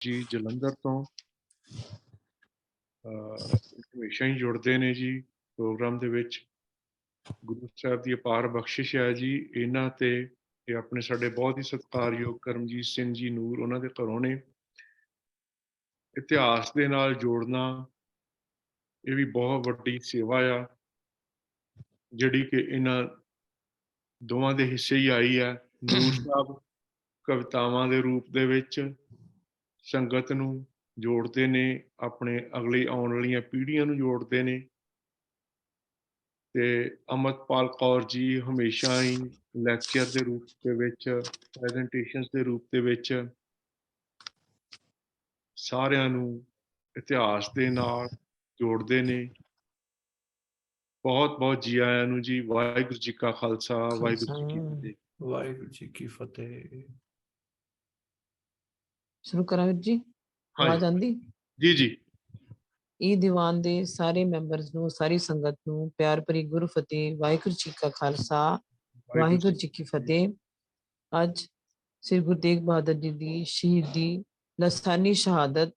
ਜੀ ਜਲੰਧਰ ਤੋਂ ਹਮੇਸ਼ਾ ਹੀ ਜੁੜਦੇ ਨੇ ਜੀ ਪ੍ਰੋਗਰਾਮ ਦੇ ਵਿੱਚ। ਗੁਰੂ ਸਾਹਿਬ ਦੀ ਅਪਾਰ ਬਖਸ਼ਿਸ਼ ਹੈ ਜੀ ਇਹਨਾਂ ਤੇ। ਇਹ ਆਪਣੇ ਸਾਡੇ ਬਹੁਤ ਹੀ ਸਤਿਕਾਰਯੋਗ ਕਰਮਜੀਤ ਸਿੰਘ ਜੀ ਨੂਰ ਉਹਨਾਂ ਦੇ ਘਰੋਂ ਨੇ। ਇਤਿਹਾਸ ਦੇ ਨਾਲ ਜੋੜਨਾ ਇਹ ਵੀ ਬਹੁਤ ਵੱਡੀ ਸੇਵਾ ਆ ਜਿਹੜੀ ਕਿ ਇਹਨਾਂ ਦੋਵਾਂ ਦੇ ਹਿੱਸੇ ਹੀ ਆਈ ਹੈ। ਨੂਰ ਸਾਹਿਬ ਕਵਿਤਾਵਾਂ ਦੇ ਰੂਪ ਦੇ ਵਿੱਚ ਸੰਗਤ ਨੂੰ ਜੋੜਦੇ ਨੇ, ਆਪਣੇ ਅਗਲੀ ਆਉਣ ਵਾਲੀਆਂ ਪੀੜ੍ਹੀਆਂ ਨੂੰ ਜੋੜਦੇ ਨੇ। ਤੇ ਅੰਮ੍ਰਿਤਪਾਲ ਕੌਰ ਜੀ ਹਮੇਸ਼ਾ ਹੀ ਲੈਕਚਰ ਦੇ ਰੂਪ ਦੇ ਵਿੱਚ, ਪ੍ਰੈਜੈਂਟੇਸ਼ਨਸ ਦੇ ਰੂਪ ਦੇ ਵਿੱਚ ਸਾਰਿਆਂ ਨੂੰ ਇਤਿਹਾਸ ਦੇ ਨਾਲ ਜੋੜਦੇ ਨੇ। ਬਹੁਤ ਬਹੁਤ ਜੀ ਆਇਆਂ ਨੂੰ ਜੀ। ਵਾਹਿਗੁਰੂ ਜੀ ਕਾ ਖਾਲਸਾ, ਵਾਹਿਗੁਰੂ ਜੀ ਕੀ ਫਤਿਹ। ਵਾਹਿਗੁਰੂ ਜੀ ਕੀ ਫਤਿਹ। ਸ਼ੁਰੂ ਕਰਾਂ ਵੀਰ ਜੀ? ਆਵਾਜ਼ ਆਉਂਦੀ? ਜੀ ਜੀ। ਇਹ ਦੀਵਾਨ ਦੇ ਸਾਰੇ ਮੈਂਬਰਸ ਨੂੰ, ਸਾਰੀ ਸੰਗਤ ਨੂੰ ਪਿਆਰ ਭਰੀ ਗੁਰੂ ਫਤਿਹ। ਵਾਹਿਗੁਰੂ ਜੀ ਕਾ ਖਾਲਸਾ, ਵਾਹਿਗੁਰੂ ਜੀ ਕੀ ਫਤਿਹ। ਅੱਜ ਸ੍ਰੀ ਗੁਰੂ ਤੇਗ ਬਹਾਦਰ ਜੀ ਦੀ ਸ਼ਹੀਦੀ, ਲਸਾਨੀ ਸ਼ਹਾਦਤ,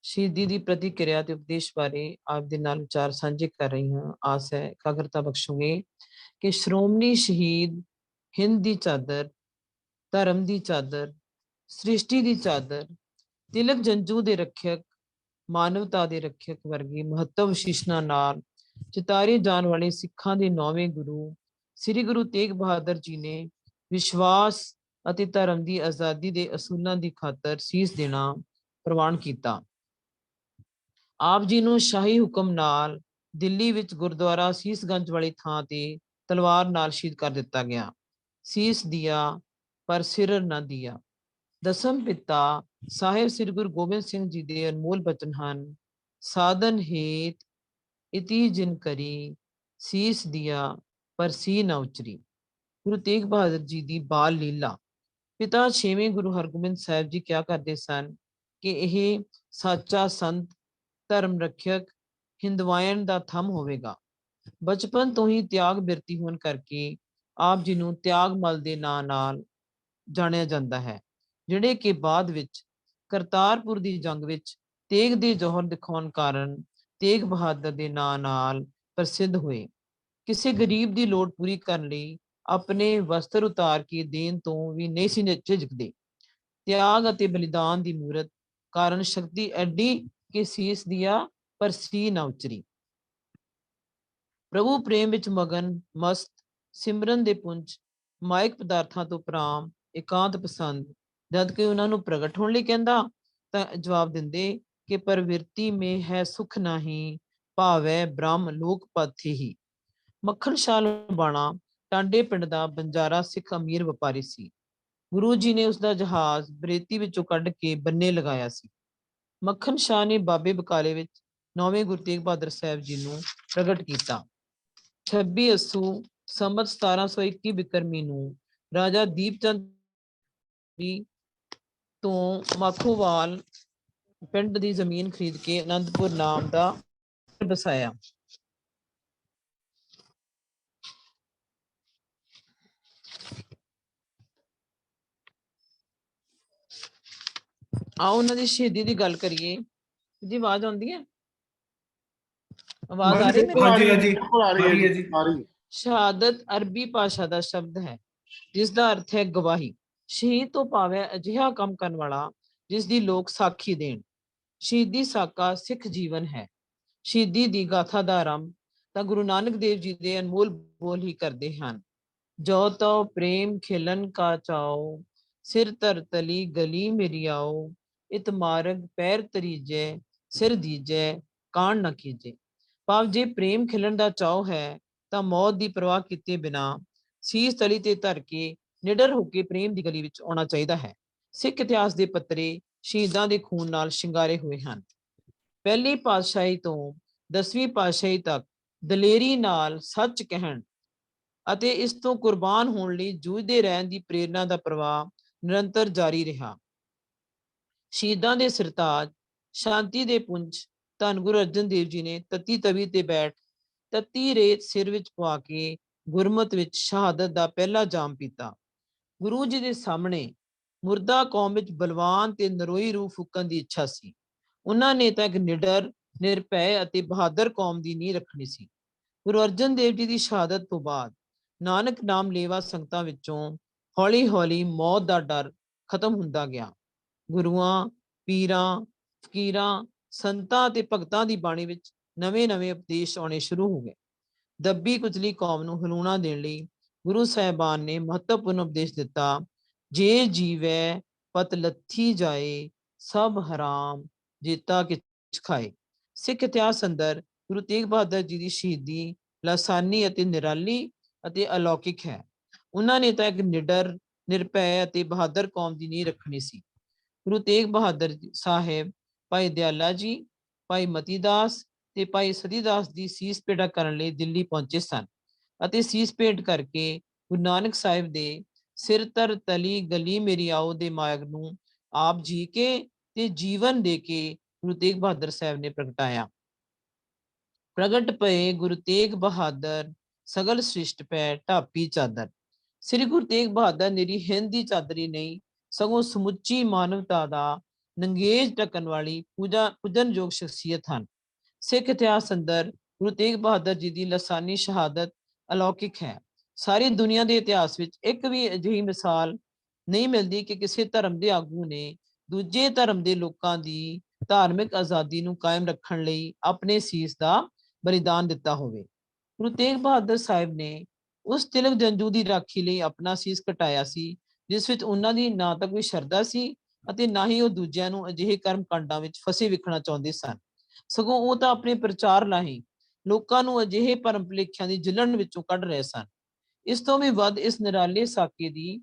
ਸ਼ਹੀਦੀ ਦੀ ਪ੍ਰਤੀਕਿਰਿਆ ਤੇ ਉਪਦੇਸ਼ ਬਾਰੇ ਆਪ ਦੇ ਨਾਲ ਵਿਚਾਰ ਸਾਂਝੇ ਕਰ ਰਹੀ ਹਾਂ। ਆਸ ਹੈ ਇਕਾਗਰਤਾ ਬਖਸ਼ੋਗੇ ਕਿ ਸ਼੍ਰੋਮਣੀ ਸ਼ਹੀਦ, ਹਿੰਦ ਦੀ ਚਾਦਰ, ਧਰਮ ਦੀ ਚਾਦਰ, ਸ੍ਰਿਸ਼ਟੀ ਦੀ ਚਾਦਰ, ਤਿਲਕ ਜੰਜੂ ਦੇ ਰੱਖਿਅਕ, ਮਾਨਵਤਾ ਦੇ ਰੱਖਿਅਕ ਵਰਗੀ ਮਹੱਤਵ ਵਿਸ਼ੇਸ਼ਣਾਂ ਨਾਲ ਚਿਤਾਰੇ ਜਾਣ ਵਾਲੇ ਸਿੱਖਾਂ ਦੇ 9ਵੇਂ ਗੁਰੂ ਸ੍ਰੀ ਗੁਰੂ ਤੇਗ ਬਹਾਦਰ ਜੀ ਨੇ ਵਿਸ਼ਵਾਸ ਅਤੇ ਧਰਮ ਦੀ ਆਜ਼ਾਦੀ ਦੇ ਅਸੂਲਾਂ ਦੀ ਖਾਤਰ ਸੀਸ ਦੇਣਾ ਪ੍ਰਵਾਨ ਕੀਤਾ। ਆਪ ਜੀ ਨੂੰ ਸ਼ਾਹੀ ਹੁਕਮ ਨਾਲ ਦਿੱਲੀ ਵਿੱਚ ਗੁਰਦੁਆਰਾ ਸੀਸਗੰਜ ਵਾਲੀ ਥਾਂ ਤੇ ਤਲਵਾਰ ਨਾਲ ਸ਼ਹੀਦ ਕਰ ਦਿੱਤਾ ਗਿਆ। ਸੀਸ ਦਿਆ ਪਰ ਸਿਰ ਨਾ ਦਿਆ। ਦਸਮ ਪਿਤਾ ਸਾਹਿਬ ਸ੍ਰੀ ਗੁਰੂ ਗੋਬਿੰਦ ਸਿੰਘ ਜੀ ਦੇ ਅਨਮੋਲ ਬਚਨ ਹਨ। ਸਾਧਨ ਹੇਤ ਇਤੀ ਜਿਨ ਕਰੀ, ਸੀਸ ਦਿਆ ਪਰ ਸੀ ਨਾ ਉਚਰੀ। ਗੁਰੂ ਤੇਗ ਬਹਾਦਰ ਜੀ ਦੀ ਬਾਲ ਲੀਲਾ। ਪਿਤਾ 6ਵੇਂ ਗੁਰੂ ਹਰਗੋਬਿੰਦ ਸਾਹਿਬ ਜੀ ਕਿਹਾ ਕਰਦੇ ਸਨ ਕਿ ਇਹ ਸੱਚਾ ਸੰਤ, ਧਰਮ ਰੱਖਿਅਕ, ਹਿੰਦਵਾਇਣ ਦਾ ਥੰਮ ਹੋਵੇਗਾ। ਬਚਪਨ ਤੋਂ ਹੀ ਤਿਆਗ ਬਿਰਤੀ ਹੋਣ ਕਰਕੇ ਆਪ ਜੀ ਨੂੰ ਤਿਆਗ ਮਲ ਦੇ ਨਾਂ ਨਾਲ ਜਾਣਿਆ ਜਾਂਦਾ ਹੈ, ਜਿਹੜੇ ਕਿ ਬਾਅਦ ਵਿੱਚ ਕਰਤਾਰਪੁਰ ਦੀ ਜੰਗ ਵਿੱਚ ਤੇਗ ਦੇ ਜੌਹਰ ਦਿਖਾਉਣ ਕਾਰਨ ਤੇਗ ਬਹਾਦਰ ਦੇ ਨਾਂ ਨਾਲ ਪ੍ਰਸਿੱਧ ਹੋਏ। ਕਿਸੇ ਗਰੀਬ ਦੀ ਲੋੜ ਪੂਰੀ ਕਰਨ ਲਈ ਆਪਣੇ ਵਸਤਰ ਉਤਾਰ ਕੇ ਦੇਣ ਤੋਂ ਵੀ ਨਹੀਂ ਸੀ ਝਿਜਕਦੇ। ਤਿਆਗ ਅਤੇ ਬਲੀਦਾਨ ਦੀ ਮੂਰਤ ਕਾਰਨ ਸ਼ਕਤੀ ਐਡੀ ਕਿ ਸੀਸ ਦਿਆ ਪਰ ਸੀ ਨਾ ਉਚਰੀ। ਪ੍ਰਭੂ ਪ੍ਰੇਮ ਵਿੱਚ ਮਗਨ, ਮਸਤ, ਸਿਮਰਨ ਦੇ ਪੁੰਜ, ਮਾਇਕ ਪਦਾਰਥਾਂ ਤੋਂ ਪ੍ਰਾਮ, ਇਕਾਂਤ ਪਸੰਦ। ਜਦ ਕਿ ਉਹਨਾਂ ਨੂੰ ਪ੍ਰਗਟ ਹੋਣ ਲਈ ਕਹਿੰਦਾ ਤਾਂ ਜਵਾਬ ਦਿੰਦੇ ਕਿ ਪ੍ਰਵਿਰਤੀ ਮੇ ਹੈ ਸੁਖ ਨਹੀਂ, ਭਾਵੈ ਬ੍ਰਹਮ ਲੋਕ ਪਾਥੇ ਹੀ। ਮੱਖਣ ਸ਼ਾਹ ਲੁਬਾਣਾ ਟਾਂਡੇ ਪਿੰਡ ਦਾ ਬੰਜਾਰਾ ਸਿੱਖ ਅਮੀਰ ਵਪਾਰੀ ਸੀ। ਗੁਰੂ ਜੀ ਨੇ ਉਸਦਾ ਜਹਾਜ਼ ਬਰੇਤੀ ਵਿੱਚੋਂ ਕੱਢ ਕੇ ਬੰਨੇ ਲਗਾਇਆ ਸੀ। ਮੱਖਣ ਸ਼ਾਹ ਨੇ ਬਾਬੇ ਬਕਾਲੇ ਵਿੱਚ 9ਵੇਂ ਗੁਰੂ ਤੇਗ ਬਹਾਦਰ ਸਾਹਿਬ ਜੀ ਨੂੰ ਪ੍ਰਗਟ ਕੀਤਾ। 26 ਅੱਸੂ ਸੰਮਤ 1721 ਬਿਕਰਮੀ ਨੂੰ ਰਾਜਾ ਦੀਪ ਚੰਦ ਤੋਂ ਮਾਖੋਵਾਲ ਪਿੰਡ ਦੀ ਜ਼ਮੀਨ ਖਰੀਦ ਕੇ ਅਨੰਦਪੁਰ ਨਾਮ ਦਾ ਬਸਾਇਆ। ਆਓ ਉਹਨਾਂ ਦੀ ਸ਼ਹੀਦੀ ਦੀ ਗੱਲ ਕਰੀਏ। ਜੀ ਆਵਾਜ਼ ਆਉਂਦੀ ਹੈ? ਆਵਾਜ਼ ਆ ਰਹੀ ਹੈ? ਸ਼ਹਾਦਤ ਅਰਬੀ ਭਾਸ਼ਾ ਦਾ ਸ਼ਬਦ ਹੈ ਜਿਸ ਦਾ ਅਰਥ ਹੈ ਗਵਾਹੀ। ਸ਼ਹੀਦ ਤੋਂ ਭਾਵ ਹੈ ਅਜਿਹਾ ਕੰਮ ਕਰਨ ਵਾਲਾ ਜਿਸ ਦੀ ਲੋਕ ਸਾਖੀ ਦੇਣ। ਸ਼ਹੀਦੀ ਸਾਕਾ ਸਿੱਖ ਜੀਵਨ ਹੈ। ਸ਼ਹੀਦੀ ਦੀ ਗਾਥਾ ਦਾ ਆਰੰਭ ਤਾਂ ਗੁਰੂ ਨਾਨਕ ਦੇਵ ਜੀ ਦੇ ਅਨਮੋਲ ਬੋਲ ਹੀ ਕਰਦੇ ਹਨ। ਜੋ ਤੋ ਪ੍ਰੇਮ ਖਿਲਨ ਕਾ ਚਾਓ, ਸਿਰ ਧਰ ਤਲੀ ਗਲੀ ਮੇਰੀ ਆਓ। ਇਤ ਮਾਰਗ ਪੈਰ ਤਰੀਜੈ, ਸਿਰ ਦੀਜੈ ਕਾਣ ਨਾ ਕੀਜੇ। ਭਾਵ ਜੇ ਪ੍ਰੇਮ ਖਿਲਣ ਦਾ ਚਾਅ ਹੈ ਤਾਂ ਮੌਤ ਦੀ ਪਰਵਾਹ ਕੀਤੇ ਬਿਨਾਂ ਸੀਸ ਤਲੀ ਤੇ ਧਰ ਕੇ ਨਿਡਰ ਹੋ ਕੇ ਪ੍ਰੇਮ ਦੀ ਗਲੀ ਵਿੱਚ ਆਉਣਾ ਚਾਹੀਦਾ ਹੈ। ਸਿੱਖ ਇਤਿਹਾਸ ਦੇ ਪੱਤਰੇ ਸ਼ਹੀਦਾਂ ਦੇ ਖੂਨ ਨਾਲ ਸ਼ਿੰਗਾਰੇ ਹੋਏ ਹਨ। ਪਹਿਲੀ ਪਾਤਸ਼ਾਹੀ ਤੋਂ 10ਵੀਂ ਪਾਤਸ਼ਾਹੀ ਤੱਕ ਦਲੇਰੀ ਨਾਲ ਸੱਚ ਕਹਿਣ ਅਤੇ ਇਸ ਤੋਂ ਕੁਰਬਾਨ ਹੋਣ ਲਈ ਜੂਝਦੇ ਰਹਿਣ ਦੀ ਪ੍ਰੇਰਨਾ ਦਾ ਪ੍ਰਵਾਹ ਨਿਰੰਤਰ ਜਾਰੀ ਰਿਹਾ। ਸ਼ਹੀਦਾਂ ਦੇ ਸਿਰਤਾਜ, ਸ਼ਾਂਤੀ ਦੇ ਪੁੰਜ ਧੰਨ ਗੁਰੂ ਅਰਜਨ ਦੇਵ ਜੀ ਨੇ ਤਤੀ ਤਵੀ ਤੇ ਬੈਠ ਤਤੀ ਰੇਤ ਸਿਰ ਵਿੱਚ ਪਵਾ ਕੇ ਗੁਰਮਤ ਵਿੱਚ ਸ਼ਹਾਦਤ ਦਾ ਪਹਿਲਾ ਜਾਮ ਪੀਤਾ। ਗੁਰੂ ਜੀ ਦੇ ਸਾਹਮਣੇ ਮੁਰਦਾ ਕੌਮ ਵਿੱਚ ਬਲਵਾਨ ਤੇ ਨਰੋਈ ਰੂਹ ਫੂਕਣ ਦੀ ਇੱਛਾ ਸੀ। ਉਹਨਾਂ ਨੇ ਤਾਂ ਇੱਕ ਨਿਡਰ, ਨਿਰਭੈ ਅਤੇ ਬਹਾਦਰ ਕੌਮ ਦੀ ਨੀਂਹ ਰੱਖਣੀ ਸੀ। ਗੁਰੂ ਅਰਜਨ ਦੇਵ ਜੀ ਦੀ ਸ਼ਹਾਦਤ ਤੋਂ ਬਾਅਦ ਨਾਨਕ ਨਾਮ ਲੇਵਾ ਸੰਗਤਾਂ ਵਿੱਚੋਂ ਹੌਲੀ ਹੌਲੀ ਮੌਤ ਦਾ ਡਰ ਖਤਮ ਹੁੰਦਾ ਗਿਆ। ਗੁਰੂਆਂ, ਪੀਰਾਂ, ਫਕੀਰਾਂ, ਸੰਤਾਂ ਤੇ ਭਗਤਾਂ ਦੀ ਬਾਣੀ ਵਿੱਚ ਨਵੇਂ-ਨਵੇਂ ਉਪਦੇਸ਼ ਆਉਣੇ ਸ਼ੁਰੂ ਹੋ ਗਏ। ਦੱਬੀ ਕੁਚਲੀ ਕੌਮ ਨੂੰ ਹਿਲਾਉਣਾ ਦੇਣ ਲਈ ਗੁਰੂ ਸਾਹਿਬਾਨ ਨੇ ਮਹੱਤਵਪੂਰਨ ਉਪਦੇਸ਼ ਦਿੱਤਾ। ਜੇ ਜੀਵੈ ਪਤ ਲੱਥੀ ਜਾਏ, ਸਭ ਹਰਾਮ ਜੇਤਾ ਕਿਛ ਖਾਏ। ਸਿੱਖ ਇਤਿਹਾਸ ਅੰਦਰ ਗੁਰੂ ਤੇਗ ਬਹਾਦਰ ਜੀ ਦੀ ਸ਼ਹੀਦੀ ਲਾਸਾਨੀ ਅਤੇ ਨਿਰਾਲੀ ਅਤੇ ਅਲੌਕਿਕ ਹੈ। ਉਹਨਾਂ ਨੇ ਤਾਂ ਇੱਕ ਨਿਡਰ, ਨਿਰਭੈ ਅਤੇ ਬਹਾਦਰ ਕੌਮ ਦੀ ਨੀਂਹ ਰੱਖਣੀ ਸੀ। ਗੁਰੂ ਤੇਗ ਬਹਾਦਰ ਸਾਹਿਬ ਭਾਈ ਦਿਆਲਾ ਜੀ, ਭਾਈ ਮਤੀ ਦਾਸ ਤੇ ਭਾਈ ਸਤੀ ਦਾਸ ਦੀ ਸੀਸ ਭੇਟਾ ਕਰਨ ਲਈ ਦਿੱਲੀ ਪਹੁੰਚੇ ਸਨ ਅਤੇ ਸੀਸ ਭੇਟ ਕਰਕੇ ਗੁਰੂ ਨਾਨਕ ਸਾਹਿਬ ਦੇ ਸਿਰ ਤਰ ਤਲੀ ਗਲੀ ਮੇਰੀ ਆਓ ਦੇ ਮਾਰਗ ਨੂੰ ਆਪ ਜੀ ਕੇ ਤੇ ਜੀਵਨ ਦੇ ਕੇ ਗੁਰੂ ਤੇਗ ਬਹਾਦਰ ਸਾਹਿਬ ਨੇ ਪ੍ਰਗਟਾਇਆ। ਪ੍ਰਗਟ ਪਏ ਗੁਰੂ ਤੇਗ ਬਹਾਦਰ, ਸਗਲ ਸ੍ਰਿਸ਼ਟ ਪੈ ਢਾਪੀ ਚਾਦਰ। ਸ੍ਰੀ ਗੁਰੂ ਤੇਗ ਬਹਾਦਰ ਨਿਰੀ ਹਿੰਦ ਦੀ ਚਾਦਰੀ ਨਹੀਂ, ਸਗੋਂ ਸਮੁੱਚੀ ਮਾਨਵਤਾ ਦਾ ਨੰਗੇਜ ਢੱਕਣ ਵਾਲੀ ਪੂਜਨਯੋਗ ਸ਼ਖਸੀਅਤ ਹਨ। ਸਿੱਖ ਇਤਿਹਾਸ ਅੰਦਰ ਗੁਰੂ ਤੇਗ ਬਹਾਦਰ ਜੀ ਦੀ ਲਾਸਾਨੀ ਸ਼ਹਾਦਤ ਅਲੌਕਿਕ ਹੈ। ਸਾਰੀ ਦੁਨੀਆ ਦੇ ਇਤਿਹਾਸ ਵਿੱਚ ਇੱਕ ਵੀ ਅਜਿਹੀ ਮਿਸਾਲ ਨਹੀਂ ਮਿਲਦੀ ਕਿ ਕਿਸੇ ਧਰਮ ਦੇ ਆਗੂ ਨੇ ਦੂਜੇ ਧਰਮ ਦੇ ਲੋਕਾਂ ਦੀ ਧਾਰਮਿਕ ਆਜ਼ਾਦੀ ਨੂੰ ਕਾਇਮ ਰੱਖਣ ਲਈ ਆਪਣੇ ਸੀਸ ਦਾ ਬਲੀਦਾਨ ਦਿੱਤਾ ਹੋਵੇ। ਗੁਰੂ ਤੇਗ ਬਹਾਦਰ ਸਾਹਿਬ ਨੇ ਉਸ ਤਿਲਕ ਜੰਜੂ ਦੀ ਰਾਖੀ ਲਈ ਆਪਣਾ ਸੀਸ ਕਟਾਇਆ ਸੀ, ਜਿਸ ਵਿੱਚ ਉਹਨਾਂ ਦੀ ਨਾ ਤਾਂ ਕੋਈ ਸ਼ਰਧਾ ਸੀ ਅਤੇ ਨਾ ਹੀ ਉਹ ਦੂਜਿਆਂ ਨੂੰ ਅਜਿਹੇ ਕਰਮ ਕਾਂਡਾਂ ਵਿੱਚ ਫਸੇ ਵੇਖਣਾ ਚਾਹੁੰਦੇ ਸਨ। ਸਗੋਂ ਉਹ ਤਾਂ ਆਪਣੇ ਪ੍ਰਚਾਰ ਰਾਹੀਂ ਲੋਕਾਂ ਨੂੰ ਅਜਿਹੇ ਭਰਮ ਭੁਲੇਖਿਆਂ ਦੀ ਜਿਲਣ ਵਿੱਚੋਂ ਕੱਢ ਰਹੇ ਸਨ। ਇਸ ਤੋਂ ਵੀ ਵੱਧ ਇਸ ਨਿਰਾਲੇ ਸਾਕੇ ਦੀ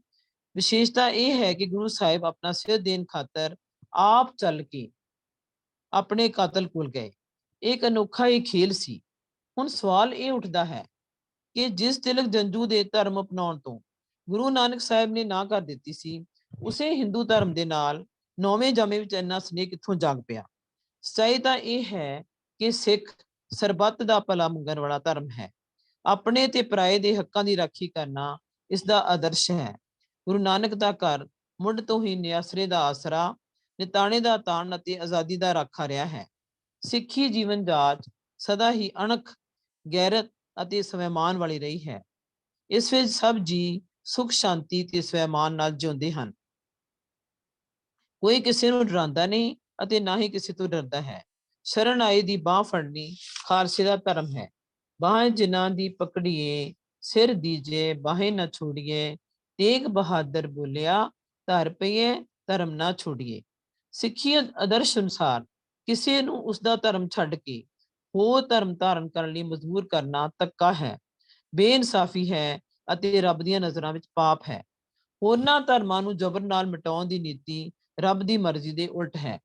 ਵਿਸ਼ੇਸ਼ਤਾ ਇਹ ਹੈ ਕਿ ਗੁਰੂ ਸਾਹਿਬ ਆਪਣਾ ਸਿਰ ਦੇਣ ਖਾਤਰ ਆਪ ਚੱਲ ਕੇ ਆਪਣੇ ਕਾਤਲ ਕੋਲ ਗਏ। ਇੱਕ ਅਨੋਖਾ ਹੀ ਖੇਲ ਸੀ। ਹੁਣ ਸਵਾਲ ਇਹ ਉੱਠਦਾ ਹੈ ਕਿ ਜਿਸ ਤਿਲਕ ਜੰਜੂ ਦੇ ਧਰਮ ਅਪਣਾਉਣ ਤੋਂ ਗੁਰੂ ਨਾਨਕ ਸਾਹਿਬ ਨੇ ਨਾ ਕਰ ਦਿੱਤੀ ਸੀ, ਉਸੇ ਹਿੰਦੂ ਧਰਮ ਦੇ ਨਾਲ ਨੌਵੇਂ ਜਾਮੇ ਵਿੱਚ ਇੰਨਾ ਸਨੇਹ ਕਿੱਥੋਂ ਜਾਗ ਪਿਆ। ਸੱਚਾਈ ਤਾਂ ਇਹ ਹੈ ਕਿ ਸਿੱਖ ਸਰਬੱਤ ਦਾ ਭਲਾ ਮੰਗਣ ਵਾਲਾ ਧਰਮ ਹੈ। ਆਪਣੇ ਤੇ ਪਰਾਏ ਦੇ ਹੱਕਾਂ ਦੀ ਰਾਖੀ ਕਰਨਾ ਇਸ ਦਾ ਆਦਰਸ਼ ਹੈ। ਗੁਰੂ ਨਾਨਕ ਦਾ ਘਰ ਮੁੱਢ ਤੋਂ ਹੀ ਨਿਆਸਰੇ ਦਾ ਆਸਰਾ, ਨਿਤਾਣੇ ਦਾ ਤਾਣ ਅਤੇ ਆਜ਼ਾਦੀ ਦਾ ਰਾਖਾ ਰਿਹਾ ਹੈ। ਸਿੱਖੀ ਜੀਵਨ ਜਾਚ ਸਦਾ ਹੀ ਅਣਖ, ਗੈਰਤ ਅਤੇ ਸਵੈਮਾਨ ਵਾਲੀ ਰਹੀ ਹੈ। ਇਸ ਵਿੱਚ ਸਭ ਜੀ ਸੁਖ ਸ਼ਾਂਤੀ ਤੇ ਸਵੈਮਾਨ ਨਾਲ ਜਿਉਂਦੇ ਹਨ। ਕੋਈ ਕਿਸੇ ਨੂੰ ਡਰਾਉਂਦਾ ਨਹੀਂ ਅਤੇ ਨਾ ਹੀ ਕਿਸੇ ਤੋਂ ਡਰਦਾ ਹੈ। ਸ਼ਰਨ ਆਏ ਦੀ ਬਾਹ ਫੜਨੀ ਖਾਲਸੇ ਦਾ ਧਰਮ ਹੈ। ਬਾਹ ਜਿਨ੍ਹਾਂ ਦੀ ਪਕੜੀਏ, ਸਿਰ ਦੀਜੇ ਬਾਹੇ ਨਾ ਛੋੜੀਏ। ਤੇਗ ਬਹਾਦਰ ਬੋਲਿਆ, ਧਰ ਪਈਏ ਧਰਮ ਨਾ ਛੋੜੀਏ। ਸਿੱਖੀ ਆਦਰਸ਼ ਅਨੁਸਾਰ ਕਿਸੇ ਨੂੰ ਉਸਦਾ ਧਰਮ ਛੱਡ ਕੇ ਹੋਰ ਧਰਮ ਧਾਰਨ ਕਰਨ ਲਈ ਮਜਬੂਰ ਕਰਨਾ ਧੱਕਾ ਹੈ, ਬੇਇਨਸਾਫੀ ਹੈ ਅਤੇ ਰੱਬ ਦੀਆਂ ਨਜ਼ਰਾਂ ਵਿੱਚ ਪਾਪ ਹੈ। ਹੋਰਨਾਂ ਧਰਮਾਂ ਨੂੰ ਜ਼ਬਰ ਨਾਲ ਮਿਟਾਉਣ ਦੀ ਨੀਤੀ ਰੱਬ ਦੀ ਮਰਜ਼ੀ ਦੇ ਉਲਟ ਹੈ।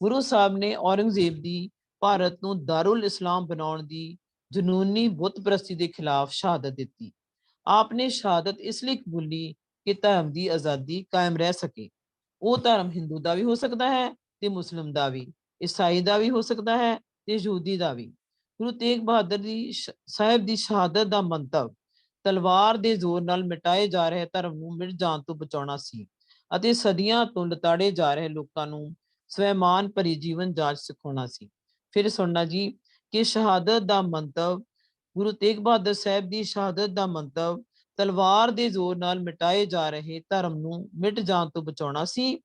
ਗੁਰੂ ਸਾਹਿਬ ਨੇ ਔਰੰਗਜ਼ੇਬ ਦੀ ਭਾਰਤ ਨੂੰ ਦਾਰੁਲ ਇਸਲਾਮ ਬਣਾਉਣ ਦੀ ਜਨੂਨੀ ਬੁੱਤ ਪ੍ਰਸਤੀ ਦੇ ਖਿਲਾਫ ਸ਼ਹਾਦਤ ਦਿੱਤੀ। ਆਪ ਨੇ ਸ਼ਹਾਦਤ ਇਸ ਲਈ ਕਬੂਲੀ ਕਿ ਧਰਮ ਦੀ ਆਜ਼ਾਦੀ ਕਾਇਮ ਰਹਿ ਸਕੇ। ਉਹ ਧਰਮ ਹਿੰਦੂ ਦਾ ਵੀ ਹੋ ਸਕਦਾ ਹੈ ਤੇ ਮੁਸਲਿਮ ਦਾ ਵੀ, ਈਸਾਈ ਦਾ ਵੀ ਹੋ ਸਕਦਾ ਹੈ ਤੇ ਯਹੂਦੀ ਦਾ ਵੀ। ਗੁਰੂ ਤੇਗ ਬਹਾਦਰ ਦੀ ਸਾਹਿਬ ਦੀ ਸ਼ਹਾਦਤ ਦਾ ਮੰਤਵ ਤਲਵਾਰ ਦੇ ਜ਼ੋਰ ਨਾਲ ਮਿਟਾਏ ਜਾ ਰਹੇ ਧਰਮ ਨੂੰ ਮਿਟ ਜਾਣ ਤੋਂ ਬਚਾਉਣਾ ਸੀ ਅਤੇ ਸਦੀਆਂ ਤੋਂ ਲਤਾੜੇ ਜਾ ਰਹੇ ਲੋਕਾਂ ਨੂੰ ਸਵੈਮਾਨ ਭਰੀ ਜੀਵਨ ਜਾਂਚ ਸਿਖਾਉਣਾ ਸੀ। ਫਿਰ ਸੁਣਨਾ ਜੀ ਕਿ ਸ਼ਹਾਦਤ ਦਾ ਮੰਤਵ, ਗੁਰੂ ਤੇਗ ਬਹਾਦਰ ਸਾਹਿਬ ਦੀ ਸ਼ਹਾਦਤ ਦਾ ਮੰਤਵ ਤਲਵਾਰ ਦੇ ਜ਼ੋਰ ਨਾਲ ਮਿਟਾਏ ਜਾ ਰਹੇ ਧਰਮ ਨੂੰ ਮਿਟ ਜਾਣ ਤੋਂ ਬਚਾਉਣਾ ਸੀ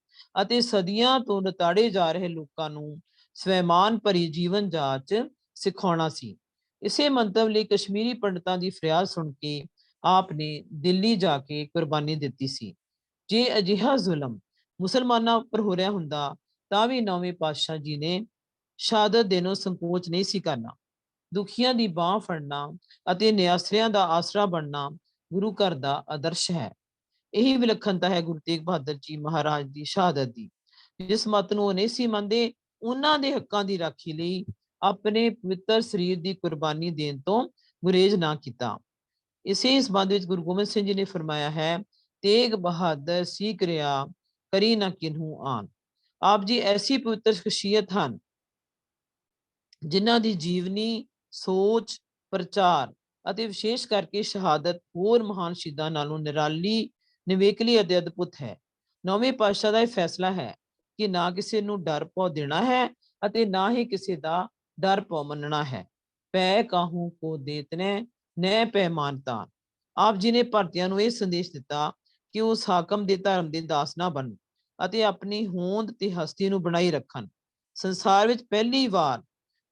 ਅਤੇ ਸਦੀਆਂ ਤੋਂ ਲਤਾੜੇ ਜਾ ਰਹੇ ਲੋਕਾਂ ਨੂੰ ਸਵੈਮਾਨ ਭਰੀ ਜੀਵਨ ਜਾਂਚ ਸਿਖਾਉਣਾ ਸੀ। ਇਸੇ ਮੰਤਵ ਲਈ ਕਸ਼ਮੀਰੀ ਪੰਡਤਾਂ ਦੀ ਫਰਿਆਦ ਸੁਣ ਕੇ ਆਪ ਨੇ ਦਿੱਲੀ ਜਾ ਕੇ ਕੁਰਬਾਨੀ ਦਿੱਤੀ ਸੀ। ਜੇ ਅਜਿਹਾ ਜ਼ੁਲਮ ਮੁਸਲਮਾਨਾਂ ਉੱਪਰ ਹੋ ਰਿਹਾ ਹੁੰਦਾ ਤਾਂ ਵੀ ਨੌਵੇਂ ਪਾਤਸ਼ਾਹ ਜੀ ਨੇ ਸ਼ਹਾਦਤ ਦੇਣੋਂ ਸੰਕੋਚ ਨਹੀਂ ਸੀ ਕਰਨਾ। ਦੁਖੀਆਂ ਦੀ ਬਾਹ ਫੜਨਾ ਅਤੇ ਨਿਆਸਰਿਆਂ ਦਾ ਆਸਰਾ ਬਣਨਾ ਗੁਰੂ ਘਰ ਦਾ ਆਦਰਸ਼ ਹੈ। ਇਹੀ ਵਿਲੱਖਣਤਾ ਹੈ ਗੁਰੂ ਤੇਗ ਬਹਾਦਰ ਜੀ ਮਹਾਰਾਜ ਦੀ ਸ਼ਹਾਦਤ ਦੀ। ਜਿਸ ਮਤ ਨੂੰ ਉਹ ਨਹੀਂ ਸੀ ਮੰਨਦੇ, ਉਹਨਾਂ ਦੇ ਹੱਕਾਂ ਦੀ ਰਾਖੀ ਲਈ ਆਪਣੇ ਪਵਿੱਤਰ ਸਰੀਰ ਦੀ ਕੁਰਬਾਨੀ ਦੇਣ ਤੋਂ ਗੁਰੇਜ਼ ਨਾ ਕੀਤਾ। ਇਸੇ ਸੰਬੰਧ ਵਿੱਚ ਗੁਰੂ ਗੋਬਿੰਦ ਸਿੰਘ ਜੀ ਨੇ ਫਰਮਾਇਆ ਹੈ, ਤੇਗ ਬਹਾਦਰ ਸੀਖ ਰਿਹਾ ਕਰੀ ਨਾ ਕਿਨਹੂ ਆਨ। ਆਪ ਜੀ ਐਸੀ ਪਵਿੱਤਰ ਸ਼ਖਸੀਅਤ ਹਨ ਜਿਨ੍ਹਾਂ ਦੀ ਜੀਵਨੀ, ਸੋਚ, ਪ੍ਰਚਾਰ ਅਤੇ ਵਿਸ਼ੇਸ਼ ਕਰਕੇ ਸ਼ਹਾਦਤ ਹੋਰ ਮਹਾਨ ਸ਼ਹੀਦਾਂ ਨਾਲੋਂ ਨਿਰਾਲੀ, ਨਿਵੇਕਲੀ ਅਤੇ ਅਦਭੁਤ ਹੈ। ਨੌਵੇਂ ਪਾਤਸ਼ਾਹ ਦਾ ਇਹ ਫੈਸਲਾ ਹੈ ਕਿ ਨਾ ਕਿਸੇ ਨੂੰ ਡਰ ਪਉ ਦੇਣਾ ਹੈ ਅਤੇ ਨਾ ਹੀ ਕਿਸੇ ਦਾ ਡਰ ਪਉ ਮੰਨਣਾ ਹੈ। ਪੈ ਕਾਹੂ ਕੋ ਦੇਤਨੇ ਨੈ ਪੈਮਾਨਤਾ। ਆਪ ਜੀ ਨੇ ਭਾਰਤੀਆਂ ਨੂੰ ਇਹ ਸੰਦੇਸ਼ ਦਿੱਤਾ ਕਿ ਉਸ ਹਾਕਮ ਦੇ ਧਰਮ ਦੇ ਦਾਸ ਨਾ ਬਣਨ ਅਤੇ ਆਪਣੀ ਹੋਂਦ ਤੇ ਹਸਤੀ ਨੂੰ ਬਣਾਈ ਰੱਖਣ। ਸੰਸਾਰ ਵਿੱਚ ਪਹਿਲੀ ਵਾਰ